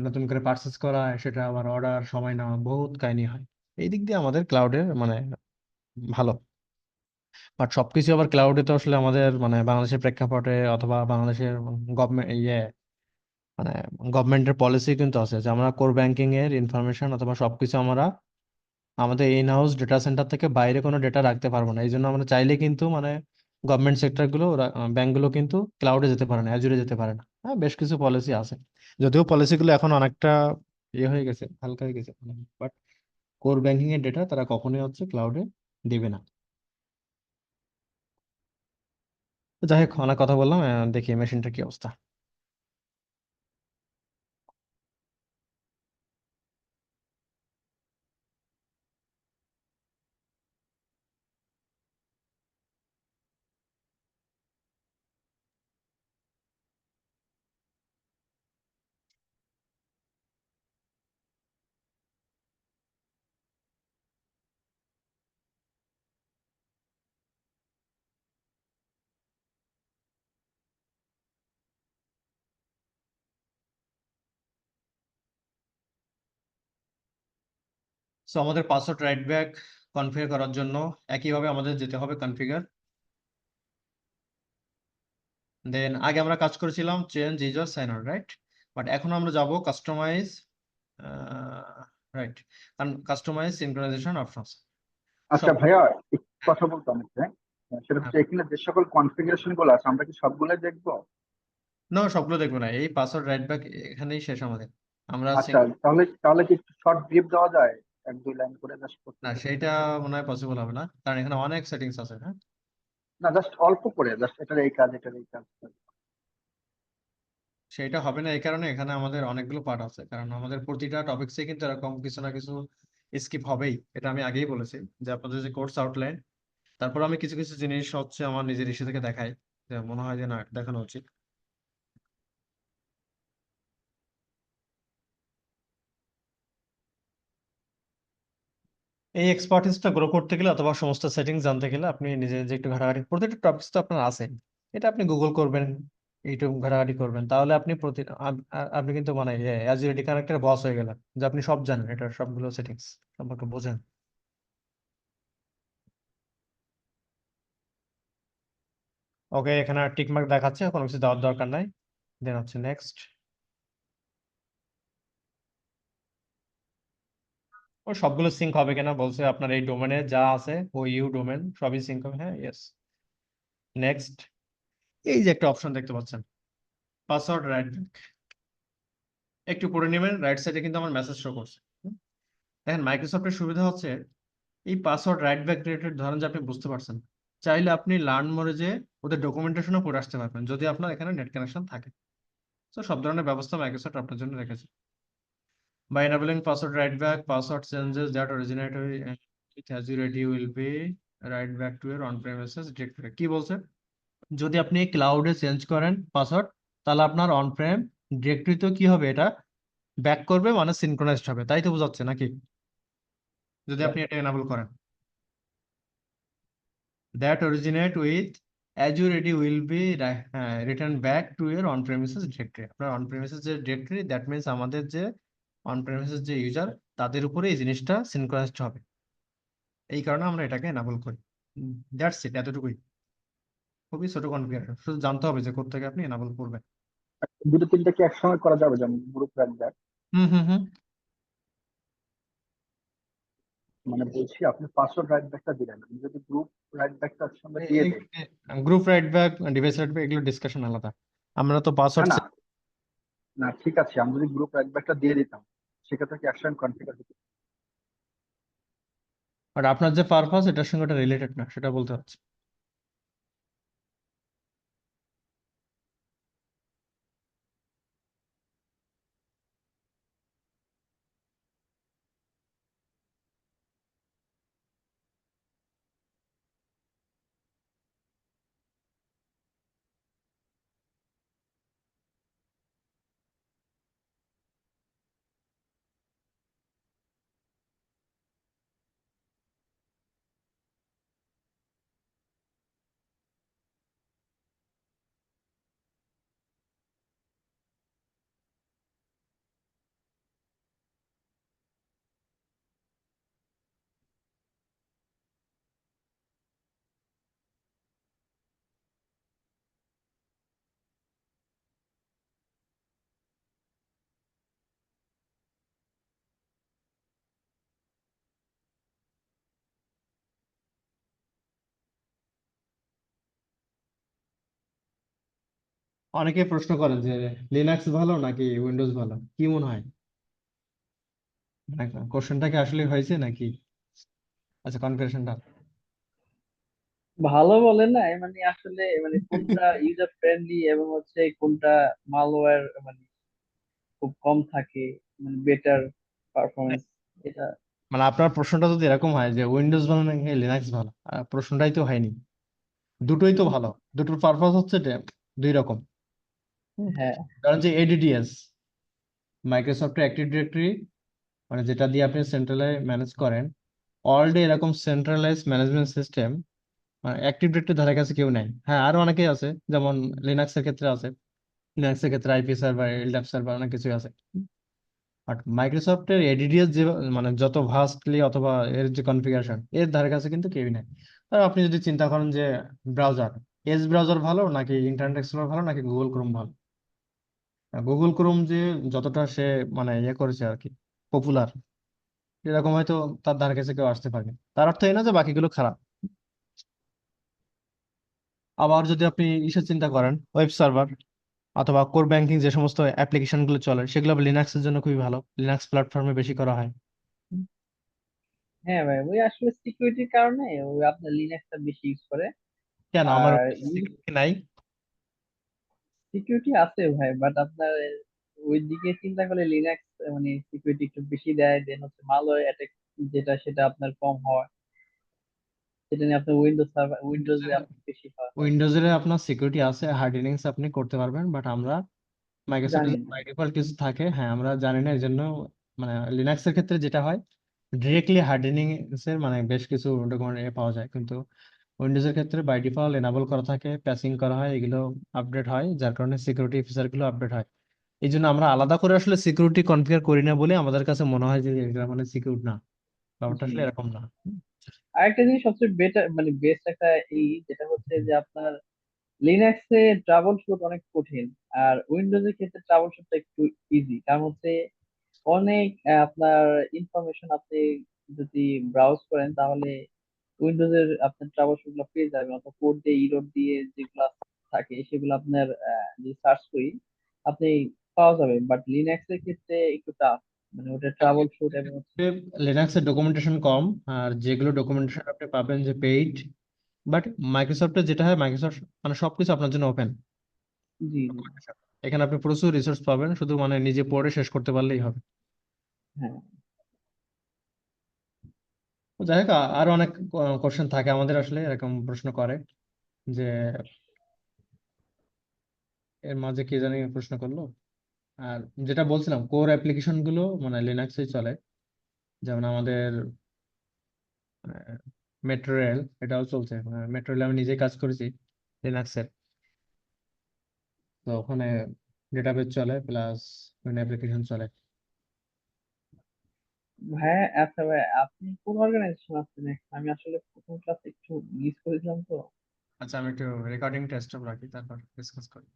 নতুন করে পারচেস করা, সেটা আবার অর্ডার, সময় নেওয়া, বহুত কাহিনী হয়। এই দিক দিয়ে আমাদের ক্লাউডের মানে ভালো। বাট সবকিছু আবার ক্লাউডে তো আসলে আমাদের মানে বাংলাদেশের প্রেক্ষাপটে অথবা বাংলাদেশের গভর্নমেন্ট মানে গভর্নমেন্টের পলিসি কিন্তু আছে যে আমরা কোর ব্যাংকিং এর ইনফরমেশন অথবা সবকিছু আমরা আমাদের ইন হাউস ডেটা সেন্টার থেকে বাইরে কোনো ডেটা রাখতে পারবো না। এই জন্য আমরা চাইলে কিন্তু মানে গভর্নমেন্ট সেক্টর গুলো, ব্যাংকগুলো কিন্তু ক্লাউডে যেতে পারে না, অ্যাজুরে যেতে পারে না। হ্যাঁ, বেশ কিছু পলিসি আছে, যদিও পলিসিগুলো এখন অনেকটা ইয়ে হয়ে গেছে, হালকা হয়ে গেছে, বাট কোর ব্যাংকিং এর ডেটা তারা কখনোই হচ্ছে ক্লাউডে দিবে না। তো যাই হোক, অনেক কথা বললাম, দেখি মেশিনটার কি অবস্থা। সো আমাদের পাসওয়ার্ড রাইট ব্যাক কনফিগার করার জন্য একইভাবে আমাদের যেতে হবে কনফিগার। দেন আগে আমরা কাজ করেছিলাম change user sign out, right? But এখন আমরা যাব কাস্টমাইজ, রাইট, কারণ কাস্টমাইজ সিনক্রোনাইজেশন অপশনস আচ্ছা সব। ভাইয়া, একটু কথা বলতো আমাকে। সেটা হ্যাঁ, হচ্ছে এখানে যে সকল কনফিগারেশন গুলো আছে আমরা কি সবগুলোই দেখবো? না সবগুলো দেখবো না, এই পাসওয়ার্ড রাইট ব্যাক এখানেই শেষ আমাদের। আমরা আচ্ছা, তাহলে তাহলে কি একটু শর্ট ব্রিফ দেওয়া যায়, এক দুই লাইন করে জাস্ট না, প্রত্যেকটা সেইটা মনে হয় পসিবল হবে না, কারণ এখানে অনেক সেটিংস আছে। হ্যাঁ, না, জাস্ট অল্প করে, জাস্ট এটার এই কাজ, এটার এই কাজ। সেইটা হবে না এই কারণে এখানে আমাদের অনেকগুলো পার্ট আছে, কারণ আমাদের প্রতিটা টপিক্সে কিন্তু এরকম কিছু না কিছু স্কিপ হবেই। এটা আমি আগেই বলেছি যে আপনাদের যে কোর্স আউটলাইন, তারপর আমি কিছু কিছু জিনিস হচ্ছে আমার নিজের ইস্যু থেকে দেখাই, যে মনে হয় যে না এটা দেখানো উচিত। এই এক্সপার্টিসটা গ্রো করতে গেলে অথবা সমস্ত সেটিংস জানতে গেলে আপনি নিজে যে একটু ঘাটাঘাটি, প্রতিটা টপিকস তো আপনার আছে, এটা আপনি গুগল করবেন, ইউটিউব ঘাটাঘাটি করবেন, তাহলে আপনি আপনি কিন্তু মানে অ্যাজিউরিটি কানেক্টের বস হয়ে গেলেন, যে আপনি সব জানেন, এটা সবগুলো সেটিংস সম্পর্কে বোঝেন। ওকে, এখানে টিক মার্ক দেখাচ্ছে, কোনো কিছু দেওয়ার দরকার নাই। দেন হচ্ছে নেক্সট। ও সবগুলো সিঙ্ক হবে কিনা বলছে, আপনার এই ডোমেনে যা আছে ও ইউ ডোমেন সবই সিঙ্ক হবে। হ্যাঁ, ইয়েস। নেক্সট। এই যে একটা অপশন দেখতে পাচ্ছেন, পাসওয়ার্ড রাইট ব্যাক, একটু পড়ে নেবেন। রাইট সাইডে কিন্তু আমার মেসেজ শো করছে। দেখেন মাইক্রোসফটের সুবিধা হচ্ছে এই পাসওয়ার্ড রাইট ব্যাক রিলেটেড, ধরেন যে আপনি বুঝতে পারছেন, চাইলে আপনি লার্ন মোডে যে ওদের ডকুমেন্টেশনও পড়ে আসতে পারবেন যদি আপনার এখানে নেট কানেকশন থাকে। তো সব ধরনের ব্যবস্থা মাইক্রোসফট আপনার জন্য রেখেছে। By enabling password write back, password changes that originate with Azure AD will be write back to your on-premises directory. কি বলছে? যদি আপনি ক্লাউডে চেঞ্জ করেন পাসওয়ার্ড, তাহলে আপনার অন প্রেম ডিরেক্টরিতেও কি হবে, এটা ব্যাক করবে, মানে সিনক্রোনাইজড হবে। তাই তো বোঝাচ্ছে নাকি? যদি আপনি এটা এনাবল করেন, that originate with Azure AD will be return back to your on-premises directory. আপনার on-premises যে ডিরেক্টরি, দ্যাট মিনস আমাদের যে on-premises যে ইউজার, তাদের উপরে এই জিনিসটা সিনক্রোনাইজড হবে। এই কারণে আমরা এটাকে এনাবল করি। দ্যাটস ইট, এতটুকুই। খুবই ছোট কনফিগারেশন, শুধু জানতে হবে যে কোথা থেকে আপনি এনাবল করবেন। দুটো তিনটা কি একসঙ্গে করা যাবে, যেমন গ্রুপ রাখবেন? হুম হুম হুম। মানে বলছি আপনি পাসওয়ার্ড রাইট ব্যাকটা দিলেন, আমি যদি গ্রুপ রাইট ব্যাকটা একসঙ্গে দিয়ে দেই। Group right back, device right back, এগুলো ডিসকাশন আলাদা। আমরা তো না পাসওয়ার্ড, না না, ঠিক আছে, আমি যদি গ্রুপ রাইট ব্যাকটা দিয়ে দিতাম সেক্ষেত্রে কি একসঙ্গে কনফিগার হতো? আর আপনার যে পারপাস এটার সঙ্গে এটা রিলেটেড না, সেটা বলতে হচ্ছে। অনেকে প্রশ্ন করেন যে লিনাক্স ভালো নাকি উইন্ডোজ ভালো, কি মনে হয়? মানে কোশ্চেনটা কি আসলে হয়েছে নাকি? আচ্ছা, কনফিউশনটা। ভালো বলেন না, মানে আসলে মানে কোনটা ইউজার ফ্রেন্ডলি এবং হচ্ছে কোনটা মালওয়্যার মানে খুব কম থাকে, মানে বেটার পারফরমেন্স, এটা। মানে আপনার প্রশ্নটা যদি এরকম হয় যে উইন্ডোজ ভালো নাকি লিনাক্স ভালো, প্রশ্নটাই তো হয়নি। দুটোই তো ভালো, দুটোর পারপাস হচ্ছে দুই রকম। হ্যাঁ, কারণ যে এডিডিএস, মাইক্রোসফটের অ্যাক্টিভ ডিরেক্টরি, মানে যেটা দিয়ে আপনি সেন্ট্রালে ম্যানেজ করেন, অলরেডি এরকম সেন্ট্রালাইজ ম্যানেজমেন্ট সিস্টেম মানে অ্যাক্টিভ ডিরেক্টরি ধারে কাছে কেউ নাই। হ্যাঁ, আরো অনেকেই আছে, যেমন লিনাক্সের ক্ষেত্রে আছে, লিনাক্সের ক্ষেত্রে আইপি সার্ভার, এলডাপ সার্ভার, অনেক কিছুই আছে। বাট মাইক্রোসফটের এডিডিএস যে মানে যত ভাস্টলি অথবা এর যে কনফিগারেশন, এর ধারে কাছে কিন্তু কেউই নাই। আর আপনি যদি চিন্তা করেন যে ব্রাউজার, এজ ব্রাউজার ভালো নাকি ইন্টারনেট এক্সপ্লোরার ভালো নাকি গুগল ক্রোম ভালো, গুগল ক্রোম যে যতটা সে মানে ইয়ে করেছে আর কি, পপুলার, এরকম হয়তো তার ধারে কাছে কেউ আসতে পারেনি। তার অর্থ এই না যে বাকিগুলো খারাপ। আবার যদি আপনি ইসের চিন্তা করেন, ওয়েব সার্ভার অথবা কোর ব্যাংকিং যে সমস্ত অ্যাপ্লিকেশন গুলো চলে, সেগুলো লিনাক্সের জন্য খুবই ভালো, লিনাক্স প্ল্যাটফর্মে বেশি করা হয়। হ্যাঁ ভাই, ওই আসলে সিকিউরিটির কারণে ওই আপনার লিনাক্সটা বেশি ইউজ করে। কেন আমার আর সিকিউরিটি নাই? সিকিউরিটি আছে ভাই, বাট আপনার ওই দিকে চিন্তা করলে লিনাক্স মানে সিকিউরিটি একটু বেশি দেয়, দেন হচ্ছে মালওয়্যার অ্যাটাক যেটা সেটা আপনার কম হয়, সেটা নিয়ে আপনার উইন্ডোজ সার্ভার উইন্ডোজে আপনার বেশি হয়। উইন্ডোজের আপনার সিকিউরিটি আছে, হার্ডেনিংস আপনি করতে পারবেন, বাট আমরা জানি মাইক্রোসফটের না। বাই ডিফল্ট কিছু থাকে, হ্যাঁ আমরা জানি না, এই জন্য মানে লিনাক্সের ক্ষেত্রে যেটা হয় ডিরেক্টলি হার্ডেনিং এর মানে বেশ কিছু ডকুমেন্ট পাওয়া যায়, কিন্তু উইন্ডোজের ক্ষেত্রে বাই ডিফল্ট এনাবল করা থাকে, প্যাচিং করা হয়, এগুলো আপডেট হয়, যার কারণে সিকিউরিটি ফিচার গুলো আপডেট হয়। এই জন্য আমরা আলাদা করে আসলে সিকিউরিটি কনফিগার করি না বলে আমাদের কাছে মনে হয় যে এটা মানে সিকিউর না, ব্যাপারটা জি, আসলে এরকম না। আরেকটা জিনিস সবচেয়ে বেটার মানে বেস্ট একটা যেটা হচ্ছে যে আপনার লিনাক্সে ট্রাবল শুট অনেক কঠিন, আর উইন্ডোজের ক্ষেত্রে ট্রাবল শুটটা একটু ইজি। কারণ হচ্ছে অনেক আপনার ইনফরমেশন আপনি যদি ব্রাউজ করেন তাহলে উইন্ডোজের আপনার ট্রাবল শুট গুলো পেয়ে যাবেন, অথবা কোড দিয়ে ইরোড দিয়ে যেগুলো থাকে সেগুলো আপনার যদি সার্চ করি আপনি পাওয়া যাবে। বাট লিনাক্স এর ক্ষেত্রে একটু টাফ, মানে ওটা ট্রাবল শুট এবং লিনাক্সের ডকুমেন্টেশন কম, আর যেগুলো ডকুমেন্টেশন আপনি পাবেন যে পেইড, বাট মাইক্রোসফটের যেটা হয়, মাইক্রোসফট মানে সবকিছু আপনার জন্য ওপেন। জি জি। এখানে আপনি প্রচুর রিসোর্স পাবেন, শুধু মানে নিজে পড়ে শেষ করতে পারলেই হবে। হ্যাঁ তো যাই হোক, আরো অনেক কোশ্চেন থাকে আমাদের, আসলে এরকম প্রশ্ন করে যে এর মাঝে কি জানি প্রশ্ন করলো। আর যেটা বলছিলাম, কোর অ্যাপ্লিকেশন গুলো মানে লিনাক্সে চলে, যেমন আমাদের মেট্রো রেল, এটাও চলছে। মেট্রো রেল আমি নিজে কাজ করেছি লিনাক্সের, তো ওখানে ডেটাবেস চলে প্লাস অ্যাপ্লিকেশন চলে। ভাই, আচ্ছা ভাই, আপনি কোন অর্গানাইজেশন আছেন? আমি আসলে প্রথম ক্লাস একটু মিস করেছিলাম তো। আচ্ছা, আমি একটু রেকর্ডিং টেস্ট রাখি, তারপর ডিসকাস করি।